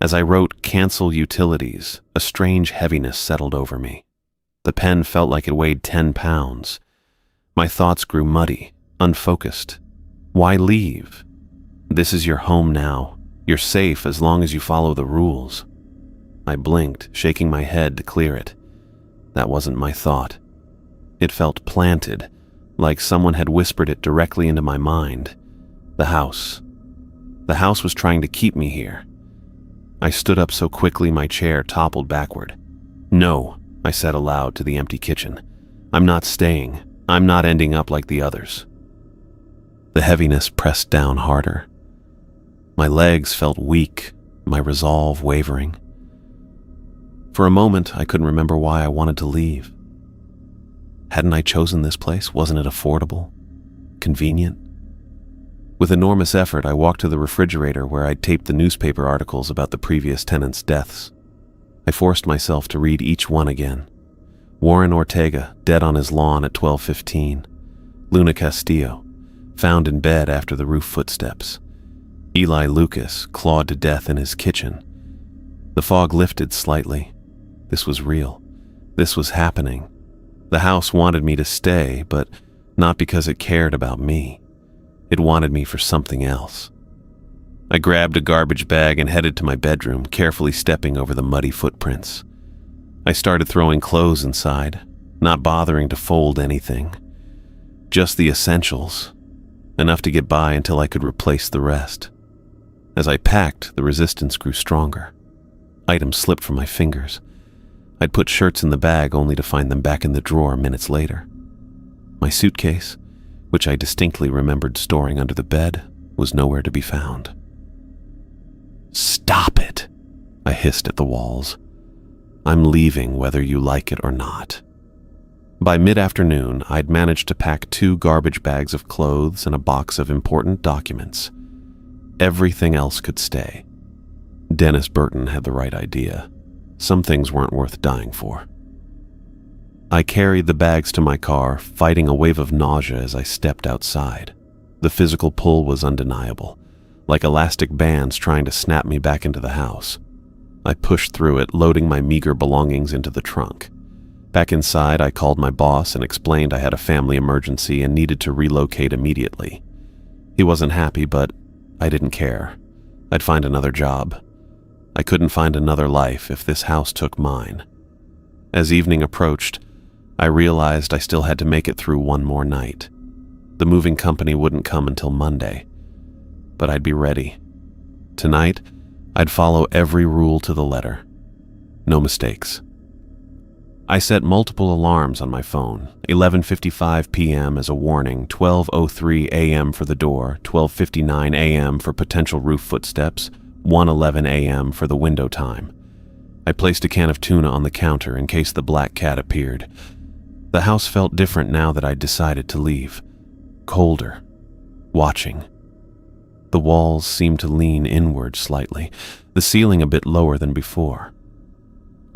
As I wrote "cancel utilities," a strange heaviness settled over me. The pen felt like it weighed 10 pounds. My thoughts grew muddy, unfocused. Why leave? This is your home now. You're safe as long as you follow the rules. I blinked, shaking my head to clear it. That wasn't my thought. It felt planted, like someone had whispered it directly into my mind. The house. The house was trying to keep me here. I stood up so quickly my chair toppled backward. "No," I said aloud to the empty kitchen. "I'm not staying. I'm not ending up like the others." The heaviness pressed down harder. My legs felt weak, my resolve wavering. For a moment, I couldn't remember why I wanted to leave. Hadn't I chosen this place? Wasn't it affordable? Convenient? With enormous effort, I walked to the refrigerator where I'd taped the newspaper articles about the previous tenants' deaths. I forced myself to read each one again. Warren Ortega, dead on his lawn at 12:15. Luna Castillo, found in bed after the roof footsteps. Eli Lucas, clawed to death in his kitchen. The fog lifted slightly. This was real. This was happening. The house wanted me to stay, but not because it cared about me. It wanted me for something else. I grabbed a garbage bag and headed to my bedroom, carefully stepping over the muddy footprints. I started throwing clothes inside, not bothering to fold anything. Just the essentials, enough to get by until I could replace the rest. As I packed, the resistance grew stronger. Items slipped from my fingers. I'd put shirts in the bag only to find them back in the drawer minutes later. My suitcase, which I distinctly remembered storing under the bed, was nowhere to be found. "Stop it," I hissed at the walls. "I'm leaving whether you like it or not." By mid-afternoon, I'd managed to pack 2 garbage bags of clothes and a box of important documents. Everything else could stay. Dennis Burton had the right idea. Some things weren't worth dying for. I carried the bags to my car, fighting a wave of nausea as I stepped outside. The physical pull was undeniable, like elastic bands trying to snap me back into the house. I pushed through it, loading my meager belongings into the trunk. Back inside, I called my boss and explained I had a family emergency and needed to relocate immediately. He wasn't happy, but I didn't care. I'd find another job. I couldn't find another life if this house took mine. As evening approached, I realized I still had to make it through one more night. The moving company wouldn't come until Monday, but I'd be ready. Tonight, I'd follow every rule to the letter. No mistakes. I set multiple alarms on my phone, 11:55 p.m. as a warning, 12:03 a.m. for the door, 12:59 a.m. for potential roof footsteps, 1:11 a.m. for the window time. I placed a can of tuna on the counter in case the black cat appeared. The house felt different now that I'd decided to leave. Colder. Watching. The walls seemed to lean inward slightly, the ceiling a bit lower than before.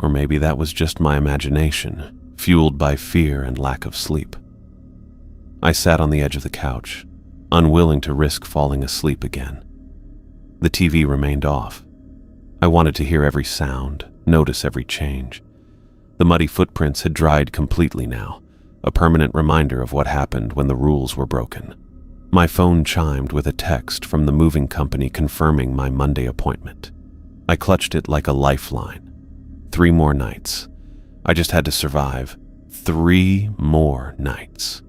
Or maybe that was just my imagination, fueled by fear and lack of sleep. I sat on the edge of the couch, unwilling to risk falling asleep again. The TV remained off. I wanted to hear every sound, notice every change. The muddy footprints had dried completely now, a permanent reminder of what happened when the rules were broken. My phone chimed with a text from the moving company confirming my Monday appointment. I clutched it like a lifeline. 3 more nights. I just had to survive. 3 more nights.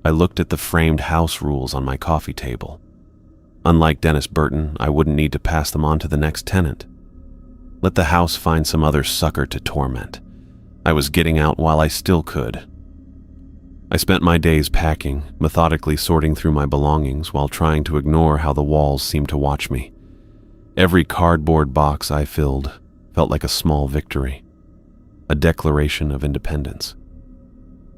I looked at the framed house rules on my coffee table. Unlike Dennis Burton, I wouldn't need to pass them on to the next tenant. Let the house find some other sucker to torment. I was getting out while I still could. I spent my days packing, methodically sorting through my belongings while trying to ignore how the walls seemed to watch me. Every cardboard box I filled felt like a small victory, a declaration of independence.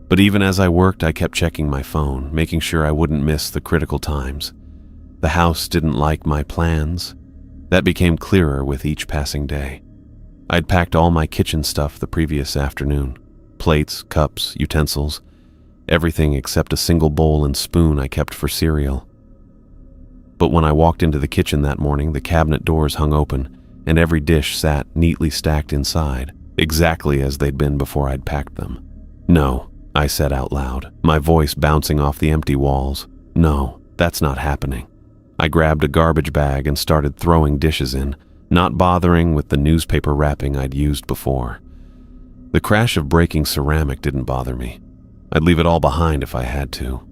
But even as I worked, I kept checking my phone, making sure I wouldn't miss the critical times. The house didn't like my plans. That became clearer with each passing day. I'd packed all my kitchen stuff the previous afternoon. Plates, cups, utensils, everything except a single bowl and spoon I kept for cereal. But when I walked into the kitchen that morning, the cabinet doors hung open, and every dish sat neatly stacked inside, exactly as they'd been before I'd packed them. "No," I said out loud, my voice bouncing off the empty walls. "No, that's not happening." I grabbed a garbage bag and started throwing dishes in, not bothering with the newspaper wrapping I'd used before. The crash of breaking ceramic didn't bother me. I'd leave it all behind if I had to.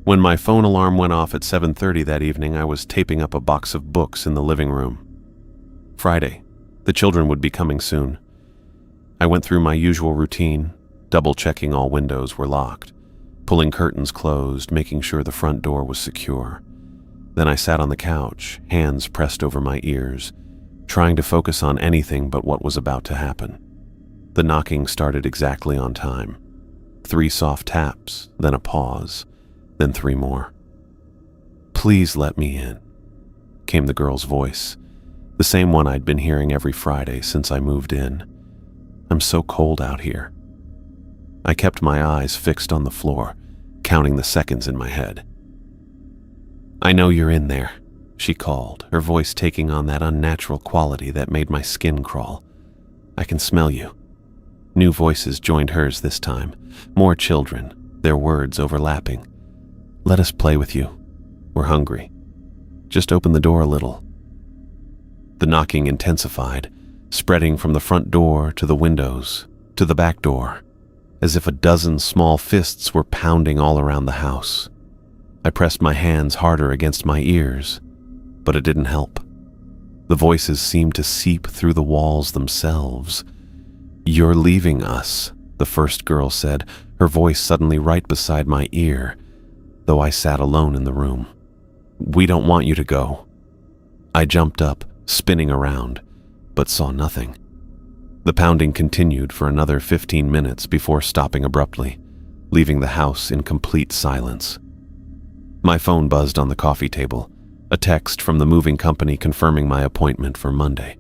When my phone alarm went off at 7:30 that evening, I was taping up a box of books in the living room. Friday. The children would be coming soon. I went through my usual routine, double-checking all windows were locked, pulling curtains closed, making sure the front door was secure. Then I sat on the couch, hands pressed over my ears, trying to focus on anything but what was about to happen. The knocking started exactly on time. 3 soft taps, then a pause, then 3 more. "Please let me in," came the girl's voice, the same one I'd been hearing every Friday since I moved in. "I'm so cold out here." I kept my eyes fixed on the floor, counting the seconds in my head. "I know you're in there," she called, her voice taking on that unnatural quality that made my skin crawl. "I can smell you." New voices joined hers this time, more children, their words overlapping. "Let us play with you. We're hungry. Just open the door a little." The knocking intensified, spreading from the front door to the windows, to the back door, as if a dozen small fists were pounding all around the house. I pressed my hands harder against my ears, but it didn't help. The voices seemed to seep through the walls themselves. "You're leaving us," the first girl said, her voice suddenly right beside my ear, though I sat alone in the room. "We don't want you to go." I jumped up, spinning around, but saw nothing. The pounding continued for another 15 minutes before stopping abruptly, leaving the house in complete silence. My phone buzzed on the coffee table, a text from the moving company confirming my appointment for Monday.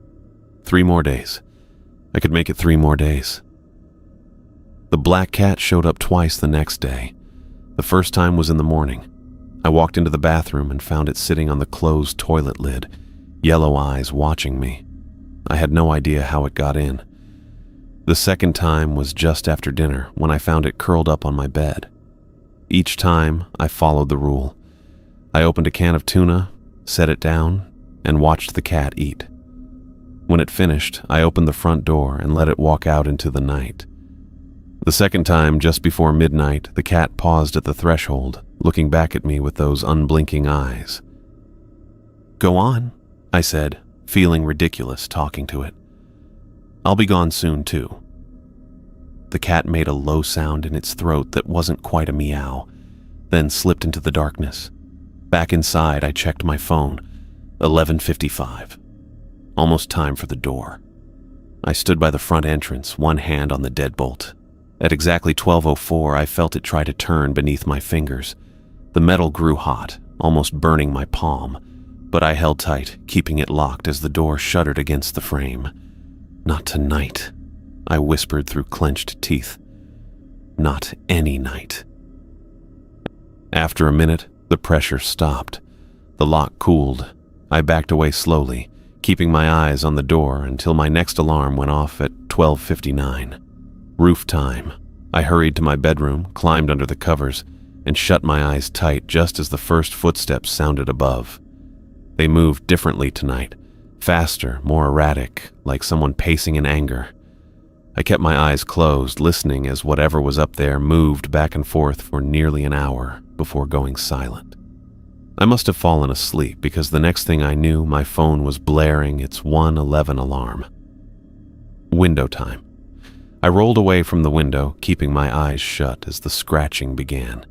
3 more days. I could make it 3 more days. The black cat showed up twice the next day. The first time was in the morning. I walked into the bathroom and found it sitting on the closed toilet lid, yellow eyes watching me. I had no idea how it got in. The second time was just after dinner when I found it curled up on my bed. Each time, I followed the rule. I opened a can of tuna, set it down, and watched the cat eat. When it finished, I opened the front door and let it walk out into the night. The second time, just before midnight, the cat paused at the threshold, looking back at me with those unblinking eyes. "Go on," I said, feeling ridiculous talking to it. "I'll be gone soon, too." The cat made a low sound in its throat that wasn't quite a meow, then slipped into the darkness. Back inside, I checked my phone. 11:55. Almost time for the door. I stood by the front entrance, one hand on the deadbolt. At exactly 12:04, I felt it try to turn beneath my fingers. The metal grew hot, almost burning my palm, but I held tight, keeping it locked as the door shuddered against the frame. "Not tonight," I whispered through clenched teeth. "Not any night." After a minute, the pressure stopped. The lock cooled. I backed away slowly, keeping my eyes on the door until my next alarm went off at 12:59. Roof time. I hurried to my bedroom, climbed under the covers, and shut my eyes tight just as the first footsteps sounded above. They moved differently tonight, faster, more erratic, like someone pacing in anger. I kept my eyes closed, listening as whatever was up there moved back and forth for nearly an hour before going silent. I must have fallen asleep because the next thing I knew, my phone was blaring its 1:11 alarm. Window time. I rolled away from the window, keeping my eyes shut as the scratching began.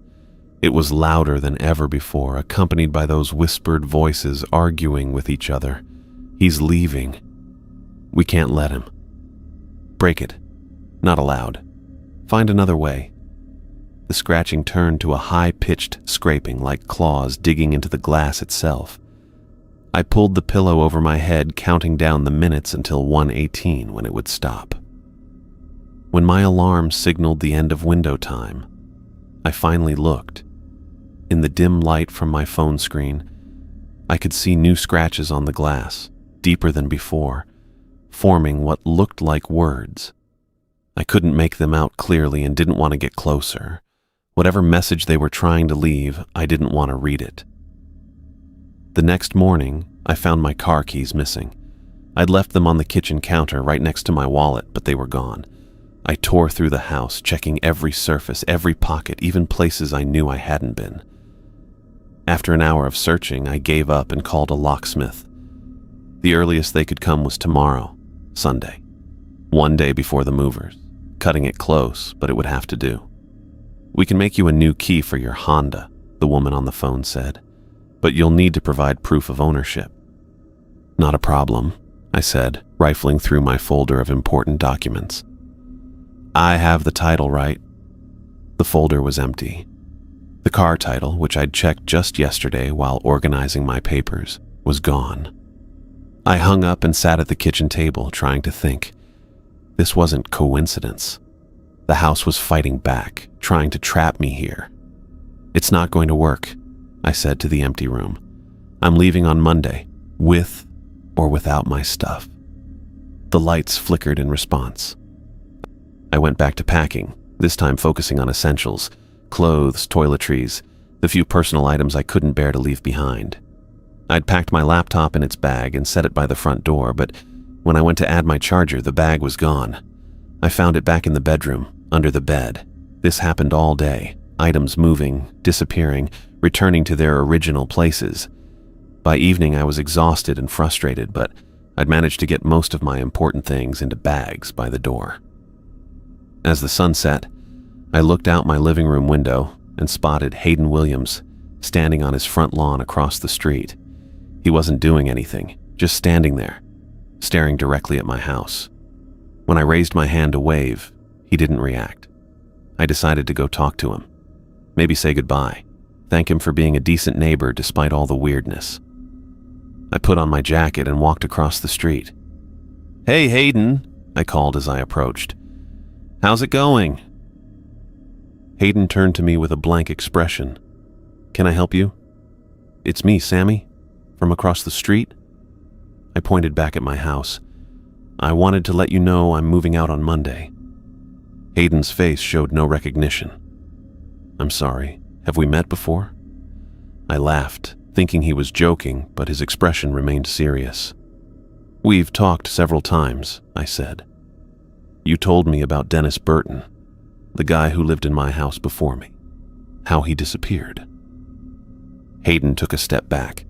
It was louder than ever before, accompanied by those whispered voices arguing with each other. "He's leaving. We can't let him. Break it. Not allowed. Find another way." The scratching turned to a high-pitched scraping like claws digging into the glass itself. I pulled the pillow over my head, counting down the minutes until 1:18 when it would stop. When my alarm signaled the end of window time, I finally looked. In the dim light from my phone screen, I could see new scratches on the glass, deeper than before, forming what looked like words. I couldn't make them out clearly and didn't want to get closer. Whatever message they were trying to leave, I didn't want to read it. The next morning, I found my car keys missing. I'd left them on the kitchen counter right next to my wallet, but they were gone. I tore through the house, checking every surface, every pocket, even places I knew I hadn't been. After an hour of searching, I gave up and called a locksmith. The earliest they could come was tomorrow, Sunday, one day before the movers, cutting it close, but it would have to do. "We can make you a new key for your Honda," the woman on the phone said, "but you'll need to provide proof of ownership." "Not a problem," I said, rifling through my folder of important documents. "I have the title right." The folder was empty. The car title, which I'd checked just yesterday while organizing my papers, was gone. I hung up and sat at the kitchen table, trying to think. This wasn't coincidence. The house was fighting back, trying to trap me here. "It's not going to work," I said to the empty room. "I'm leaving on Monday, with or without my stuff." The lights flickered in response. I went back to packing, this time focusing on essentials, clothes, toiletries, the few personal items I couldn't bear to leave behind. I'd packed my laptop in its bag and set it by the front door, but when I went to add my charger, the bag was gone. I found it back in the bedroom, under the bed. This happened all day, items moving, disappearing, returning to their original places. By evening, I was exhausted and frustrated, but I'd managed to get most of my important things into bags by the door. As the sun set, I looked out my living room window and spotted Hayden Williams standing on his front lawn across the street. He wasn't doing anything, just standing there, staring directly at my house. When I raised my hand to wave, he didn't react. I decided to go talk to him. Maybe say goodbye, thank him for being a decent neighbor despite all the weirdness. I put on my jacket and walked across the street. "Hey, Hayden," I called as I approached. "How's it going?" Hayden turned to me with a blank expression. "Can I help you?" "It's me, Sammy, from across the street." I pointed back at my house. "I wanted to let you know I'm moving out on Monday." Hayden's face showed no recognition. "I'm sorry. Have we met before?" I laughed, thinking he was joking, but his expression remained serious. "We've talked several times," I said. "You told me about Dennis Burton, the guy who lived in my house before me, how he disappeared." Hayden took a step back.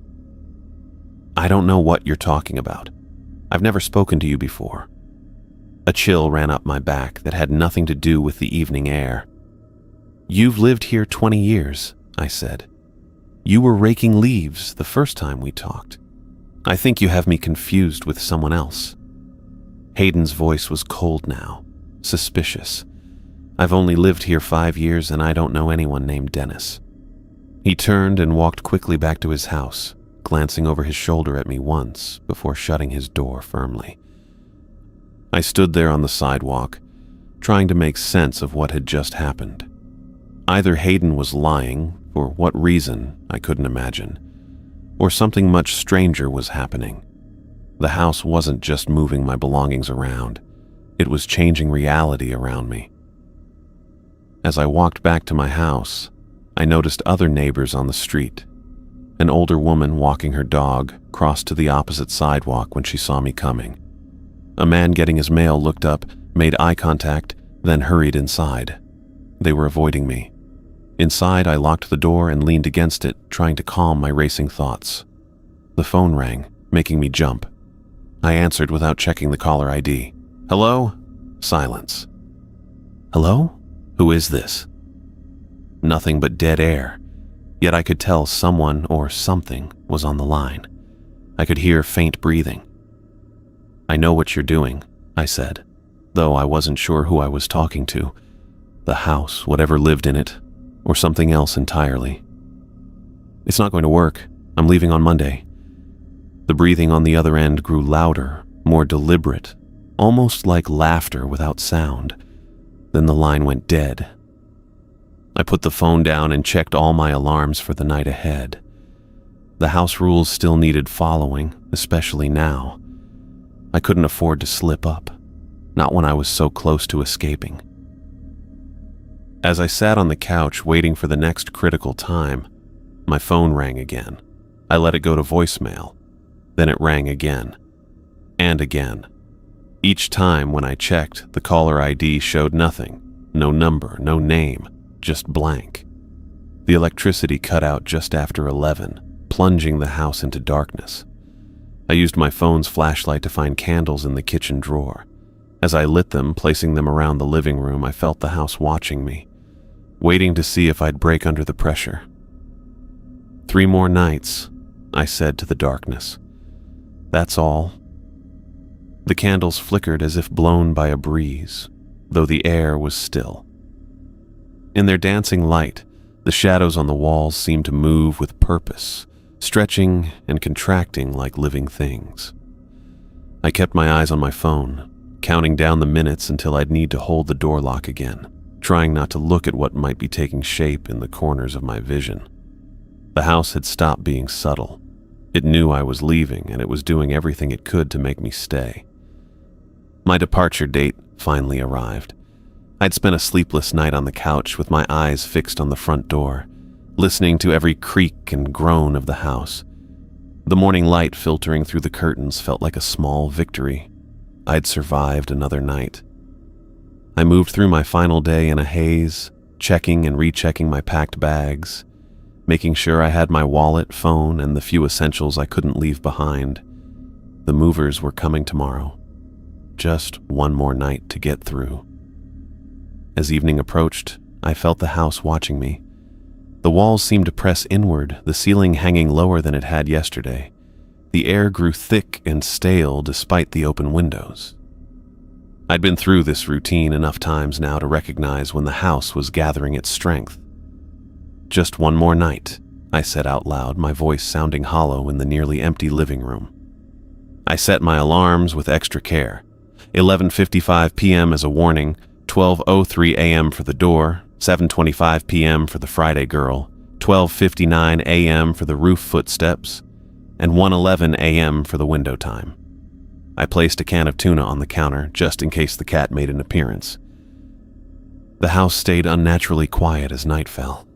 "I don't know what you're talking about. I've never spoken to you before." A chill ran up my back that had nothing to do with the evening air. "You've lived here 20 years, I said. "You were raking leaves the first time we talked. I think you have me confused with someone else." Hayden's voice was cold now, suspicious. "I've only lived here 5 years and I don't know anyone named Dennis." He turned and walked quickly back to his house, glancing over his shoulder at me once before shutting his door firmly. I stood there on the sidewalk, trying to make sense of what had just happened. Either Hayden was lying, for what reason I couldn't imagine, or something much stranger was happening. The house wasn't just moving my belongings around, it was changing reality around me. As I walked back to my house, I noticed other neighbors on the street. An older woman walking her dog crossed to the opposite sidewalk when she saw me coming. A man getting his mail looked up, made eye contact, then hurried inside. They were avoiding me. Inside, I locked the door and leaned against it, trying to calm my racing thoughts. The phone rang, making me jump. I answered without checking the caller ID. "Hello?" Silence. "Hello? Who is this?" Nothing but dead air, yet I could tell someone or something was on the line. I could hear faint breathing. "I know what you're doing," I said, though I wasn't sure who I was talking to. The house, whatever lived in it, or something else entirely. "It's not going to work. I'm leaving on Monday." The breathing on the other end grew louder, more deliberate, almost like laughter without sound. Then the line went dead. I put the phone down and checked all my alarms for the night ahead. The house rules still needed following, especially now. I couldn't afford to slip up, not when I was so close to escaping. As I sat on the couch waiting for the next critical time, my phone rang again. I let it go to voicemail. Then it rang again. And again. Each time when I checked, the caller ID showed nothing. No number, no name, just blank. The electricity cut out just after 11, plunging the house into darkness. I used my phone's flashlight to find candles in the kitchen drawer. As I lit them, placing them around the living room, I felt the house watching me, waiting to see if I'd break under the pressure. 3 more nights, I said to the darkness. That's all. The candles flickered as if blown by a breeze, though the air was still. In their dancing light, the shadows on the walls seemed to move with purpose, stretching and contracting like living things. I kept my eyes on my phone, counting down the minutes until I'd need to hold the door lock again, trying not to look at what might be taking shape in the corners of my vision. The house had stopped being subtle. It knew I was leaving, and it was doing everything it could to make me stay. My departure date finally arrived. I'd spent a sleepless night on the couch with my eyes fixed on the front door, listening to every creak and groan of the house. The morning light filtering through the curtains felt like a small victory. I'd survived another night. I moved through my final day in a haze, checking and rechecking my packed bags, making sure I had my wallet, phone, and the few essentials I couldn't leave behind. The movers were coming tomorrow. Just one more night to get through. As evening approached, I felt the house watching me. The walls seemed to press inward, the ceiling hanging lower than it had yesterday. The air grew thick and stale despite the open windows. I'd been through this routine enough times now to recognize when the house was gathering its strength. Just one more night, I said out loud, my voice sounding hollow in the nearly empty living room. I set my alarms with extra care. 11:55 p.m. as a warning, 12:03 a.m. for the door, 7:25 p.m. for the Friday girl, 12:59 a.m. for the roof footsteps, and 1:11 a.m. for the window time. I placed a can of tuna on the counter just in case the cat made an appearance. The house stayed unnaturally quiet as night fell.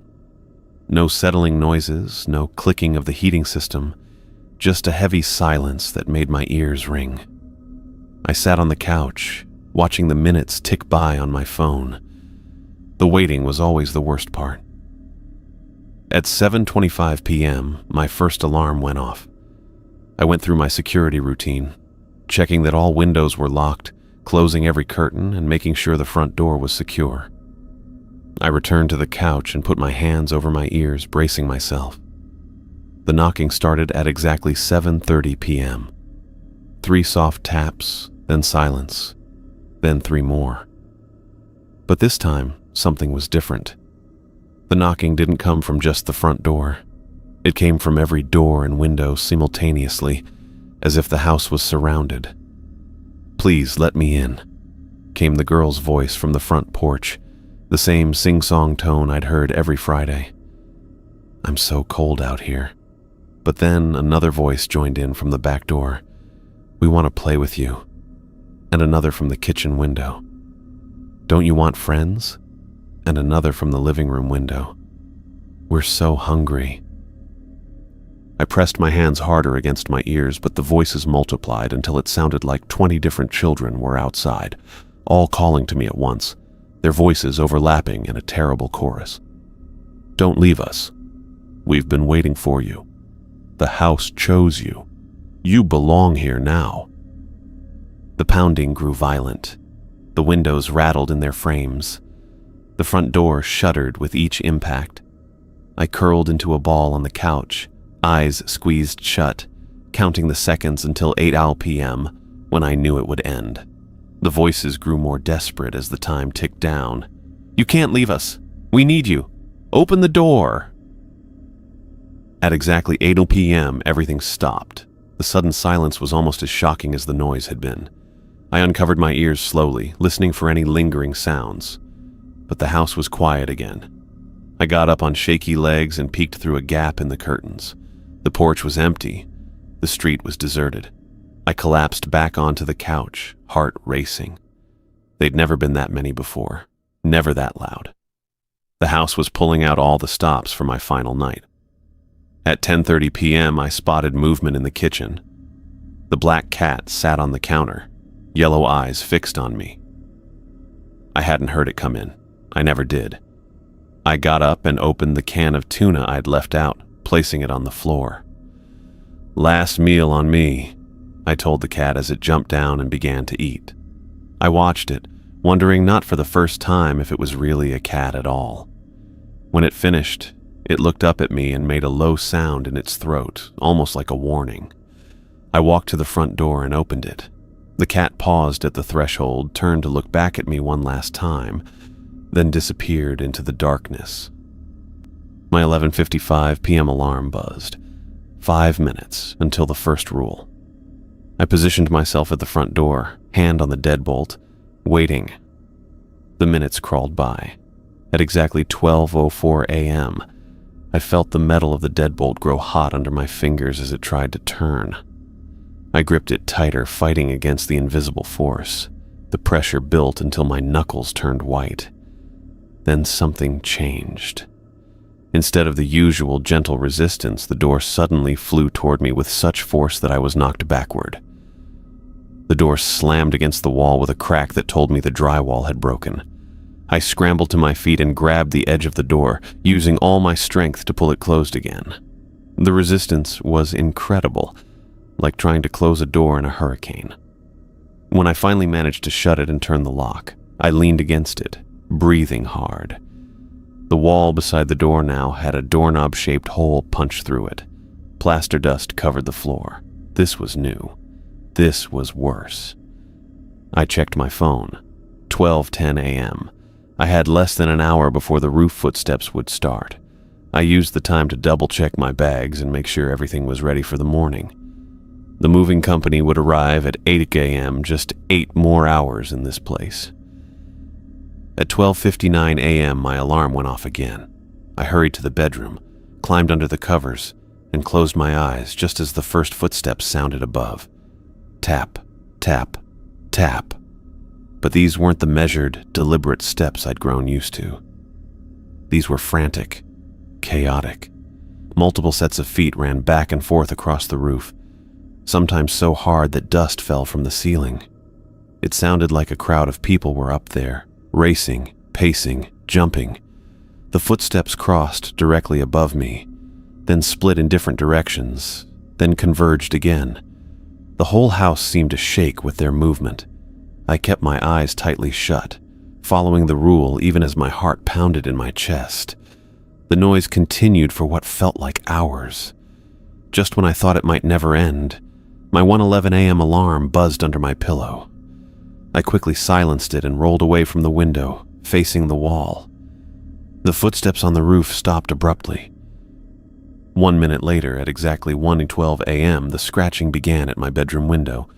No settling noises, no clicking of the heating system, just a heavy silence that made my ears ring. I sat on the couch, watching the minutes tick by on my phone. The waiting was always the worst part. At 7:25 p.m., my first alarm went off. I went through my security routine, checking that all windows were locked, closing every curtain, and making sure the front door was secure. I returned to the couch and put my hands over my ears, bracing myself. The knocking started at exactly 7:30 p.m. 3 soft taps, then silence, then 3 more. But this time, something was different. The knocking didn't come from just the front door. It came from every door and window simultaneously, as if the house was surrounded. "Please let me in," came the girl's voice from the front porch, the same sing-song tone I'd heard every Friday. "I'm so cold out here." But then another voice joined in from the back door. "We want to play with you." And another from the kitchen window. "Don't you want friends?" And another from the living room window. "We're so hungry." I pressed my hands harder against my ears, but the voices multiplied until it sounded like 20 different children were outside, all calling to me at once, their voices overlapping in a terrible chorus. "Don't leave us. We've been waiting for you. The house chose you. You belong here now." The pounding grew violent. The windows rattled in their frames. The front door shuddered with each impact. I curled into a ball on the couch, eyes squeezed shut, counting the seconds until 8 p.m. when I knew it would end. The voices grew more desperate as the time ticked down. "You can't leave us. We need you. Open the door." At exactly 8 p.m., everything stopped. The sudden silence was almost as shocking as the noise had been. I uncovered my ears slowly, listening for any lingering sounds. But the house was quiet again. I got up on shaky legs and peeked through a gap in the curtains. The porch was empty. The street was deserted. I collapsed back onto the couch, heart racing. They'd never been that many before, never that loud. The house was pulling out all the stops for my final night. At 10:30 p.m., I spotted movement in the kitchen. The black cat sat on the counter, yellow eyes fixed on me. I hadn't heard it come in. I never did. I got up and opened the can of tuna I'd left out, placing it on the floor. "Last meal on me," I told the cat as it jumped down and began to eat. I watched it, wondering not for the first time if it was really a cat at all. When it finished, it looked up at me and made a low sound in its throat, almost like a warning. I walked to the front door and opened it. The cat paused at the threshold, turned to look back at me one last time, then disappeared into the darkness. My 11:55 p.m. alarm buzzed. 5 minutes until the first rule. I positioned myself at the front door, hand on the deadbolt, waiting. The minutes crawled by. At exactly 12:04 a.m., I felt the metal of the deadbolt grow hot under my fingers as it tried to turn. I gripped it tighter, fighting against the invisible force. The pressure built until my knuckles turned white. Then something changed. Instead of the usual gentle resistance, the door suddenly flew toward me with such force that I was knocked backward. The door slammed against the wall with a crack that told me the drywall had broken. I scrambled to my feet and grabbed the edge of the door, using all my strength to pull it closed again. The resistance was incredible, like trying to close a door in a hurricane. When I finally managed to shut it and turn the lock, I leaned against it, breathing hard. The wall beside the door now had a doorknob-shaped hole punched through it. Plaster dust covered the floor. This was new. This was worse. I checked my phone. 12:10 a.m. I had less than an hour before the roof footsteps would start. I used the time to double-check my bags and make sure everything was ready for the morning. The moving company would arrive at 8 a.m., just 8 more hours in this place. At 12:59 a.m., my alarm went off again. I hurried to the bedroom, climbed under the covers, and closed my eyes just as the first footsteps sounded above. Tap, tap, tap. But these weren't the measured, deliberate steps I'd grown used to. These were frantic, chaotic. Multiple sets of feet ran back and forth across the roof, sometimes so hard that dust fell from the ceiling. It sounded like a crowd of people were up there, racing, pacing, jumping. The footsteps crossed directly above me, then split in different directions, then converged again. The whole house seemed to shake with their movement. I kept my eyes tightly shut, following the rule even as my heart pounded in my chest. The noise continued for what felt like hours. Just when I thought it might never end, my 1:11 a.m. alarm buzzed under my pillow. I quickly silenced it and rolled away from the window, facing the wall. The footsteps on the roof stopped abruptly. 1 minute later, at exactly 1:12 a.m., the scratching began at my bedroom window.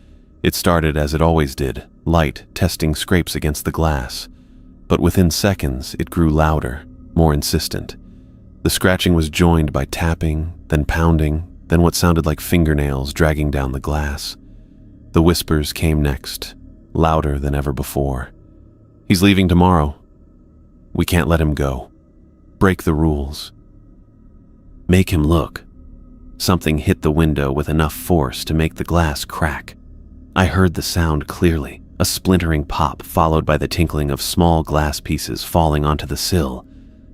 It started as it always did, light, testing scrapes against the glass. But within seconds, it grew louder, more insistent. The scratching was joined by tapping, then pounding, then what sounded like fingernails dragging down the glass. The whispers came next, louder than ever before. "He's leaving tomorrow. We can't let him go. Break the rules. Make him look." Something hit the window with enough force to make the glass crack. I heard the sound clearly, a splintering pop followed by the tinkling of small glass pieces falling onto the sill.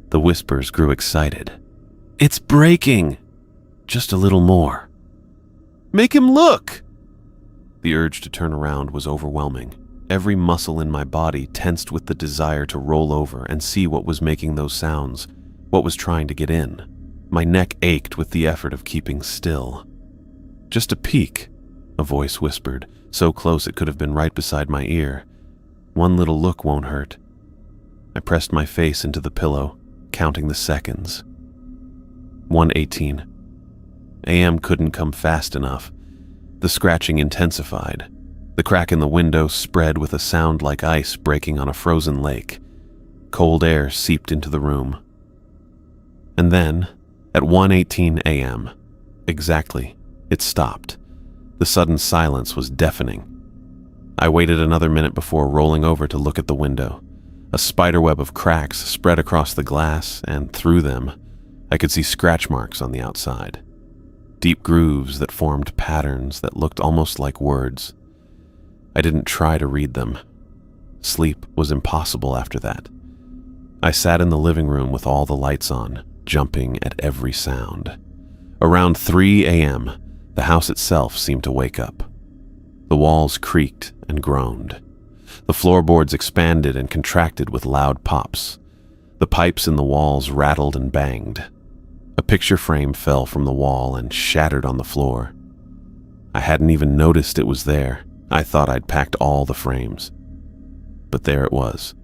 The whispers grew excited. "It's breaking! Just a little more. Make him look!" The urge to turn around was overwhelming. Every muscle in my body tensed with the desire to roll over and see what was making those sounds, what was trying to get in. My neck ached with the effort of keeping still. "Just a peek," a voice whispered, so close it could have been right beside my ear. "One little look won't hurt." I pressed my face into the pillow, counting the seconds. 1:18. AM couldn't come fast enough. The scratching intensified. The crack in the window spread with a sound like ice breaking on a frozen lake. Cold air seeped into the room. And then, at 1:18 a.m., Exactly. It stopped. The sudden silence was deafening. I waited another minute before rolling over to look at the window. A spiderweb of cracks spread across the glass, and through them, I could see scratch marks on the outside. Deep grooves that formed patterns that looked almost like words. I didn't try to read them. Sleep was impossible after that. I sat in the living room with all the lights on, jumping at every sound. Around 3 a.m., the house itself seemed to wake up. The walls creaked and groaned. The floorboards expanded and contracted with loud pops. The pipes in the walls rattled and banged. A picture frame fell from the wall and shattered on the floor. I hadn't even noticed it was there. I thought I'd packed all the frames. But there it was,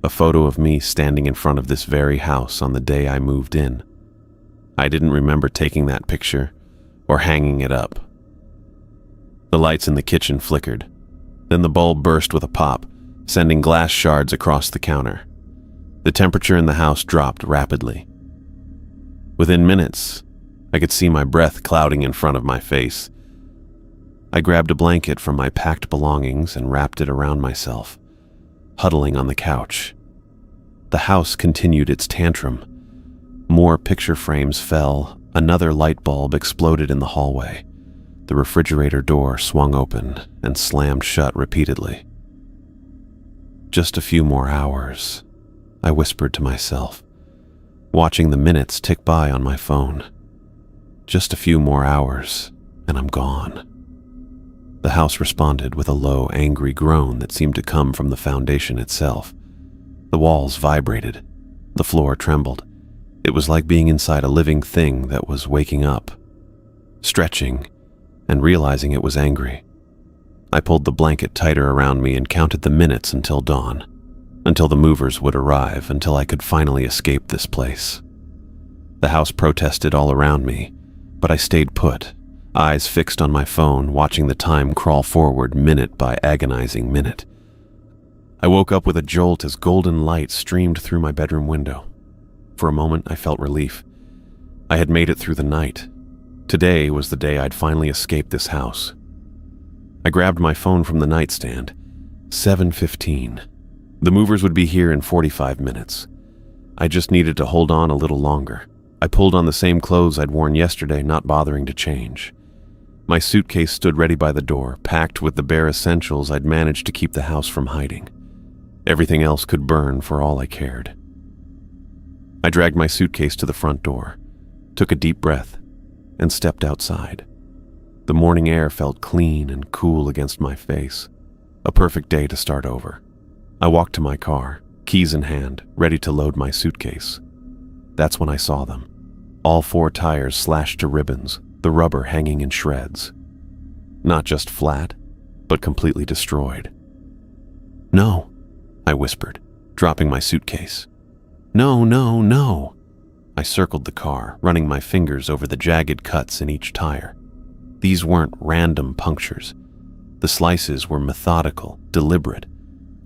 a photo of me standing in front of this very house on the day I moved in. I didn't remember taking that picture or hanging it up. The lights in the kitchen flickered. Then the bulb burst with a pop, sending glass shards across the counter. The temperature in the house dropped rapidly. Within minutes, I could see my breath clouding in front of my face. I grabbed a blanket from my packed belongings and wrapped it around myself, huddling on the couch. The house continued its tantrum. More picture frames fell. Another light bulb exploded in the hallway. The refrigerator door swung open and slammed shut repeatedly. Just a few more hours, I whispered to myself, watching the minutes tick by on my phone. Just a few more hours, and I'm gone. The house responded with a low, angry groan that seemed to come from the foundation itself. The walls vibrated. The floor trembled. It was like being inside a living thing that was waking up, stretching, and realizing it was angry. I pulled the blanket tighter around me and counted the minutes until dawn, until the movers would arrive, until I could finally escape this place. The house protested all around me, but I stayed put, eyes fixed on my phone, watching the time crawl forward minute by agonizing minute. I woke up with a jolt as golden light streamed through my bedroom window. For a moment, I felt relief. I had made it through the night. Today was the day I'd finally escaped this house. I grabbed my phone from the nightstand. 7:15. The movers would be here in 45 minutes. I just needed to hold on a little longer. I pulled on the same clothes I'd worn yesterday, not bothering to change. My suitcase stood ready by the door, packed with the bare essentials I'd managed to keep the house from hiding. Everything else could burn for all I cared. I dragged my suitcase to the front door, took a deep breath, and stepped outside. The morning air felt clean and cool against my face. A perfect day to start over. I walked to my car, keys in hand, ready to load my suitcase. That's when I saw them. All 4 tires slashed to ribbons, the rubber hanging in shreds. Not just flat, but completely destroyed. "No," I whispered, dropping my suitcase. "No, no, no." I circled the car, running my fingers over the jagged cuts in each tire. These weren't random punctures. The slices were methodical, deliberate,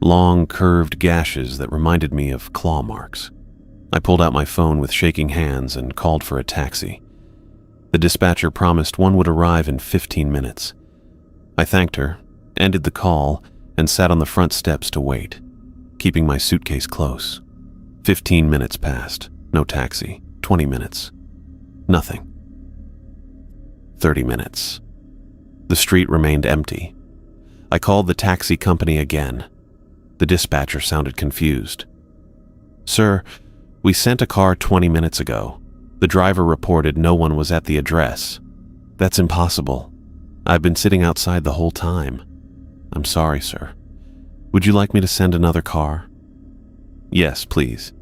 long, curved gashes that reminded me of claw marks. I pulled out my phone with shaking hands and called for a taxi. The dispatcher promised one would arrive in 15 minutes. I thanked her, ended the call, and sat on the front steps to wait, keeping my suitcase close. 15 minutes passed. No taxi. 20 minutes. Nothing. 30 minutes. The street remained empty. I called the taxi company again. The dispatcher sounded confused. "Sir, we sent a car 20 minutes ago. The driver reported no one was at the address. That's impossible. I've been sitting outside the whole time. I'm sorry, sir. Would you like me to send another car?" "Yes, please."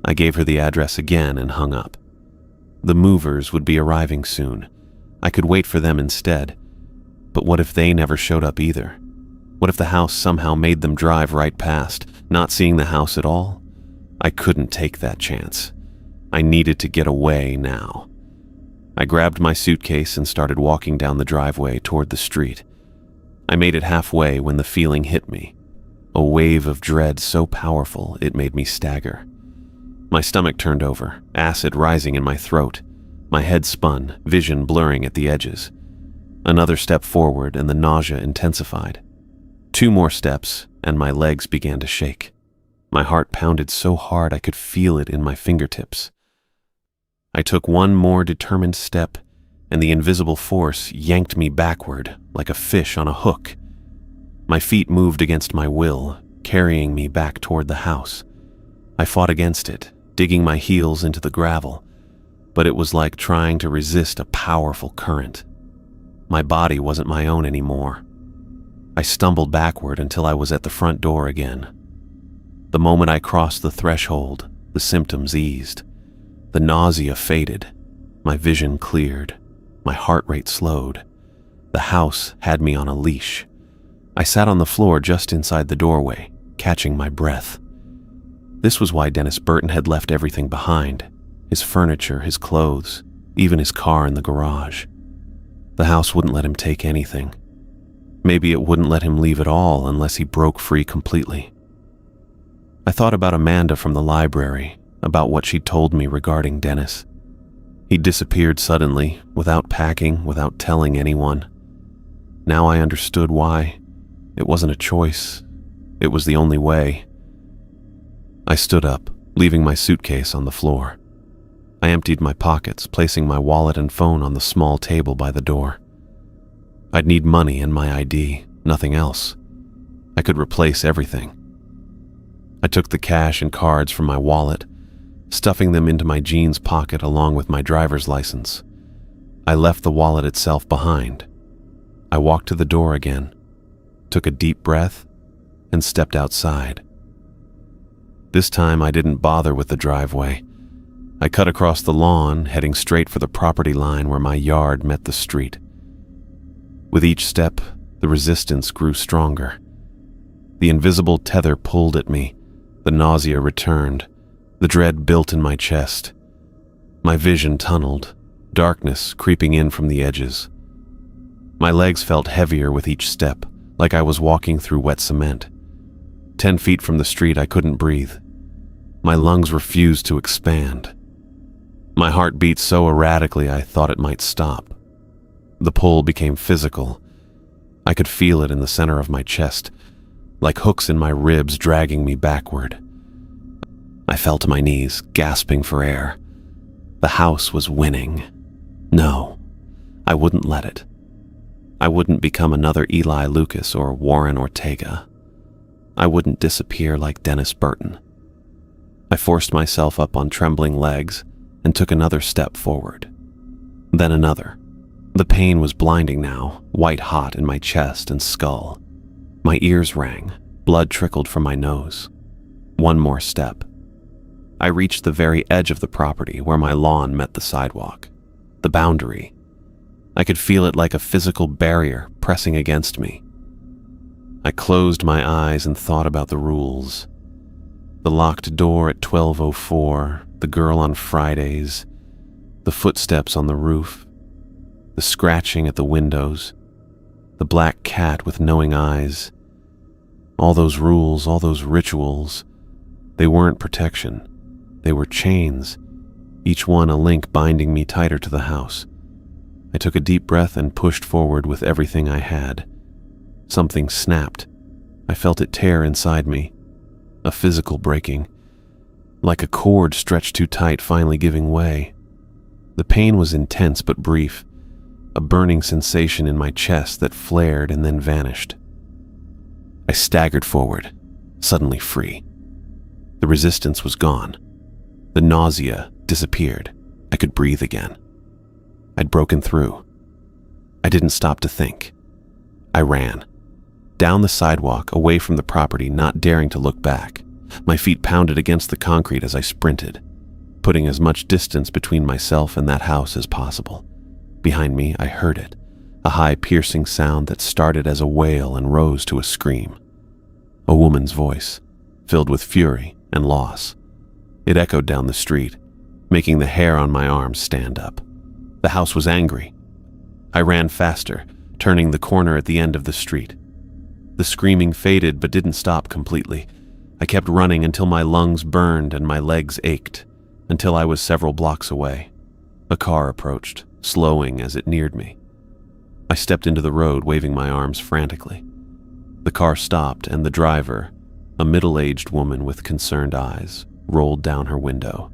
I gave her the address again and hung up. The movers would be arriving soon. I could wait for them instead. But what if they never showed up either? What if the house somehow made them drive right past, not seeing the house at all? I couldn't take that chance. I needed to get away now. I grabbed my suitcase and started walking down the driveway toward the street. I made it halfway when the feeling hit me. A wave of dread so powerful it made me stagger. My stomach turned over, acid rising in my throat. My head spun, vision blurring at the edges. Another step forward and the nausea intensified. 2 more steps and my legs began to shake. My heart pounded so hard I could feel it in my fingertips. I took 1 more determined step and the invisible force yanked me backward like a fish on a hook. My feet moved against my will, carrying me back toward the house. I fought against it, digging my heels into the gravel, but it was like trying to resist a powerful current. My body wasn't my own anymore. I stumbled backward until I was at the front door again. The moment I crossed the threshold, the symptoms eased. The nausea faded. My vision cleared. My heart rate slowed. The house had me on a leash. I sat on the floor just inside the doorway, catching my breath. This was why Dennis Burton had left everything behind. His furniture, his clothes, even his car in the garage. The house wouldn't let him take anything. Maybe it wouldn't let him leave at all unless he broke free completely. I thought about Amanda from the library, about what she'd told me regarding Dennis. He'd disappeared suddenly, without packing, without telling anyone. Now I understood why. It wasn't a choice. It was the only way. I stood up, leaving my suitcase on the floor. I emptied my pockets, placing my wallet and phone on the small table by the door. I'd need money and my ID, nothing else. I could replace everything. I took the cash and cards from my wallet, stuffing them into my jeans pocket along with my driver's license. I left the wallet itself behind. I walked to the door again, took a deep breath, and stepped outside. This time I didn't bother with the driveway. I cut across the lawn, heading straight for the property line where my yard met the street. With each step, the resistance grew stronger. The invisible tether pulled at me. The nausea returned. The dread built in my chest. My vision tunneled, darkness creeping in from the edges. My legs felt heavier with each step, like I was walking through wet cement. 10 feet from the street, I couldn't breathe. My lungs refused to expand. My heart beat so erratically I thought it might stop. The pull became physical. I could feel it in the center of my chest, like hooks in my ribs dragging me backward. I fell to my knees, gasping for air. The house was winning. No, I wouldn't let it. I wouldn't become another Eli Lucas or Warren Ortega. I wouldn't disappear like Dennis Burton. I forced myself up on trembling legs and took another step forward. Then another. The pain was blinding now, white hot in my chest and skull. My ears rang, blood trickled from my nose. 1 more step. I reached the very edge of the property where my lawn met the sidewalk. The boundary. I could feel it like a physical barrier pressing against me. I closed my eyes and thought about the rules. The locked door at 12:04, the girl on Fridays, the footsteps on the roof, the scratching at the windows, the black cat with knowing eyes. All those rules, all those rituals, they weren't protection. They were chains, each one a link binding me tighter to the house. I took a deep breath and pushed forward with everything I had. Something snapped. I felt it tear inside me, a physical breaking, like a cord stretched too tight finally giving way. The pain was intense but brief, a burning sensation in my chest that flared and then vanished. I staggered forward, suddenly free. The resistance was gone. The nausea disappeared. I could breathe again. I'd broken through. I didn't stop to think. I ran. Down the sidewalk, away from the property, not daring to look back. My feet pounded against the concrete as I sprinted, putting as much distance between myself and that house as possible. Behind me, I heard it, a high, piercing sound that started as a wail and rose to a scream. A woman's voice, filled with fury and loss. It echoed down the street, making the hair on my arms stand up. The house was angry. I ran faster, turning the corner at the end of the street. The screaming faded but didn't stop completely. I kept running until my lungs burned and my legs ached, until I was several blocks away. A car approached, slowing as it neared me. I stepped into the road, waving my arms frantically. The car stopped, and the driver, a middle-aged woman with concerned eyes, rolled down her window.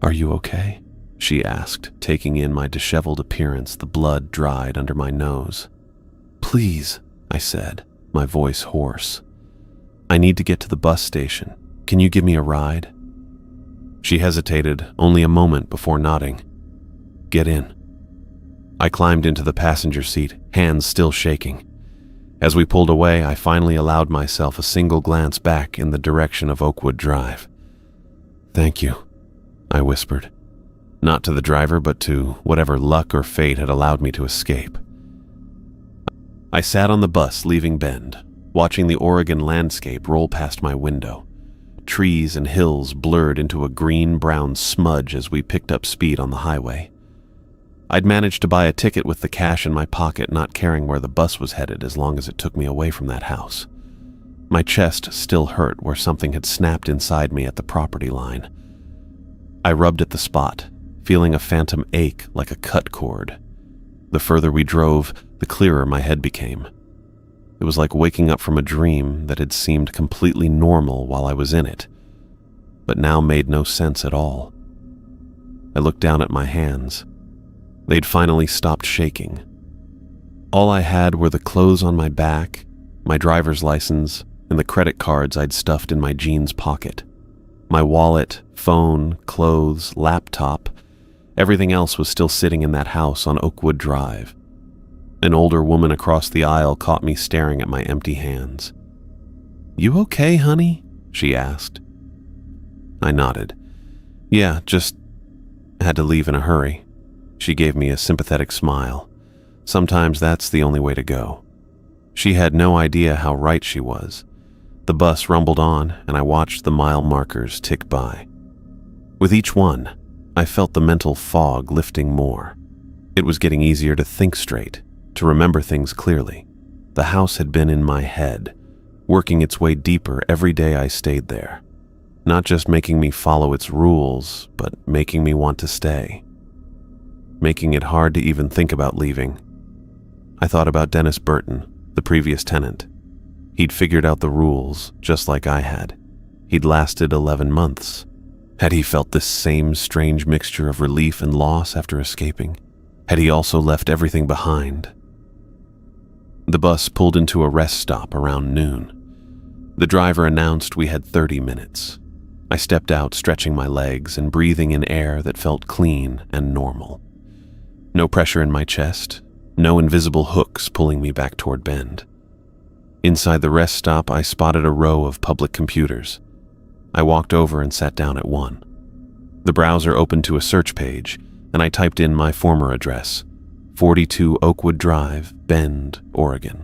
"Are you okay?" she asked, taking in my disheveled appearance, the blood dried under my nose. "Please," I said, my voice hoarse. "I need to get to the bus station. Can you give me a ride?" She hesitated only a moment before nodding. "Get in." I climbed into the passenger seat, hands still shaking. As we pulled away, I finally allowed myself a single glance back in the direction of Oakwood Drive. "Thank you," I whispered. Not to the driver, but to whatever luck or fate had allowed me to escape. I sat on the bus leaving Bend, watching the Oregon landscape roll past my window. Trees and hills blurred into a green-brown smudge as we picked up speed on the highway. I'd managed to buy a ticket with the cash in my pocket, not caring where the bus was headed as long as it took me away from that house. My chest still hurt where something had snapped inside me at the property line. I rubbed at the spot, feeling a phantom ache like a cut cord. The further we drove, the clearer my head became. It was like waking up from a dream that had seemed completely normal while I was in it, but now made no sense at all. I looked down at my hands. They'd finally stopped shaking. All I had were the clothes on my back, my driver's license, and the credit cards I'd stuffed in my jeans pocket. My wallet, phone, clothes, laptop, everything else was still sitting in that house on Oakwood Drive. An older woman across the aisle caught me staring at my empty hands. "You okay, honey?" she asked. I nodded. "Yeah, just had to leave in a hurry." She gave me a sympathetic smile. Sometimes that's the only way to go. She had no idea how right she was. The bus rumbled on, and I watched the mile markers tick by. With each one, I felt the mental fog lifting more. It was getting easier to think straight, to remember things clearly. The house had been in my head, working its way deeper every day I stayed there. Not just making me follow its rules, but making me want to stay. Making it hard to even think about leaving. I thought about Dennis Burton, the previous tenant. He'd figured out the rules, just like I had. He'd lasted 11 months. Had he felt this same strange mixture of relief and loss after escaping? Had he also left everything behind? The bus pulled into a rest stop around noon. The driver announced we had 30 minutes. I stepped out, stretching my legs and breathing in air that felt clean and normal. No pressure in my chest, no invisible hooks pulling me back toward Bend. Inside the rest stop, I spotted a row of public computers. I walked over and sat down at one. The browser opened to a search page, and I typed in my former address, 42 Oakwood Drive, Bend, Oregon.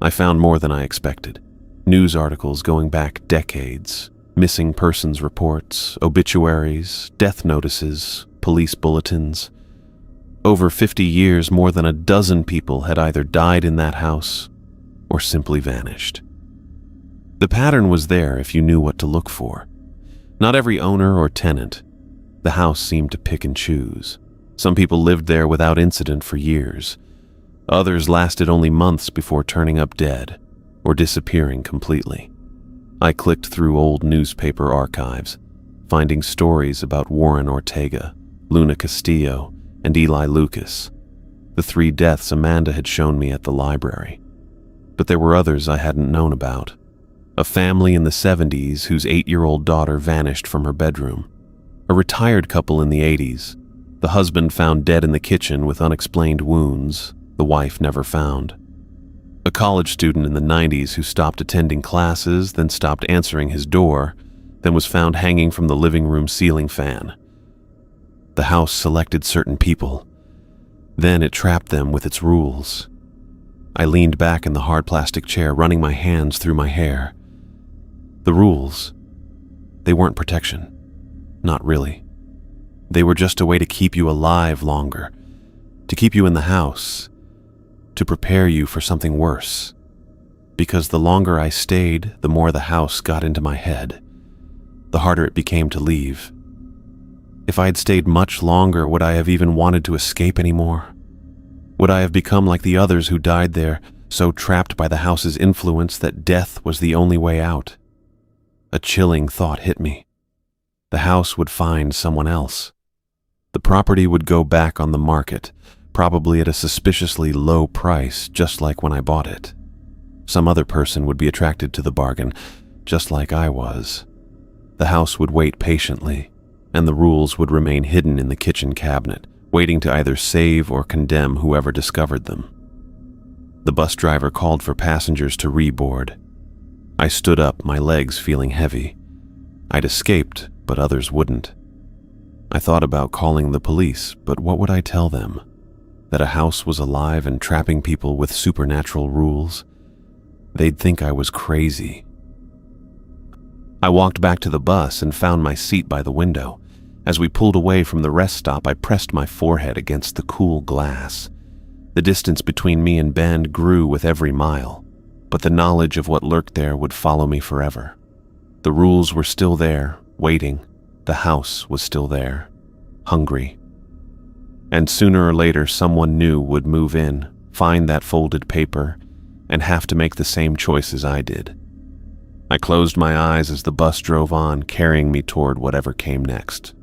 I found more than I expected. News articles going back decades, missing persons reports, obituaries, death notices, police bulletins. Over 50 years, more than a dozen people had either died in that house or simply vanished. The pattern was there if you knew what to look for. Not every owner or tenant. The house seemed to pick and choose. Some people lived there without incident for years. Others lasted only months before turning up dead or disappearing completely. I clicked through old newspaper archives, finding stories about Warren Ortega, Luna Castillo, and Eli Lucas, the 3 deaths Amanda had shown me at the library. But there were others I hadn't known about. A family in the 70s whose 8-year-old daughter vanished from her bedroom. A retired couple in the 80s. The husband found dead in the kitchen with unexplained wounds, the wife never found. A college student in the 90s who stopped attending classes, then stopped answering his door, then was found hanging from the living room ceiling fan. The house selected certain people. Then it trapped them with its rules. I leaned back in the hard plastic chair, running my hands through my hair. The rules, they weren't protection. Not really. They were just a way to keep you alive longer, to keep you in the house, to prepare you for something worse. Because the longer I stayed, the more the house got into my head, the harder it became to leave. If I had stayed much longer, would I have even wanted to escape anymore? Would I have become like the others who died there, so trapped by the house's influence that death was the only way out? A chilling thought hit me. The house would find someone else. The property would go back on the market, probably at a suspiciously low price, just like when I bought it. Some other person would be attracted to the bargain, just like I was. The house would wait patiently, and the rules would remain hidden in the kitchen cabinet, waiting to either save or condemn whoever discovered them. The bus driver called for passengers to reboard. I stood up, my legs feeling heavy. I'd escaped, but others wouldn't. I thought about calling the police, but what would I tell them? That a house was alive and trapping people with supernatural rules? They'd think I was crazy. I walked back to the bus and found my seat by the window. As we pulled away from the rest stop, I pressed my forehead against the cool glass. The distance between me and Bend grew with every mile, but the knowledge of what lurked there would follow me forever. The rules were still there, waiting. The house was still there, hungry. And sooner or later, someone new would move in, find that folded paper, and have to make the same choices I did. I closed my eyes as the bus drove on, carrying me toward whatever came next.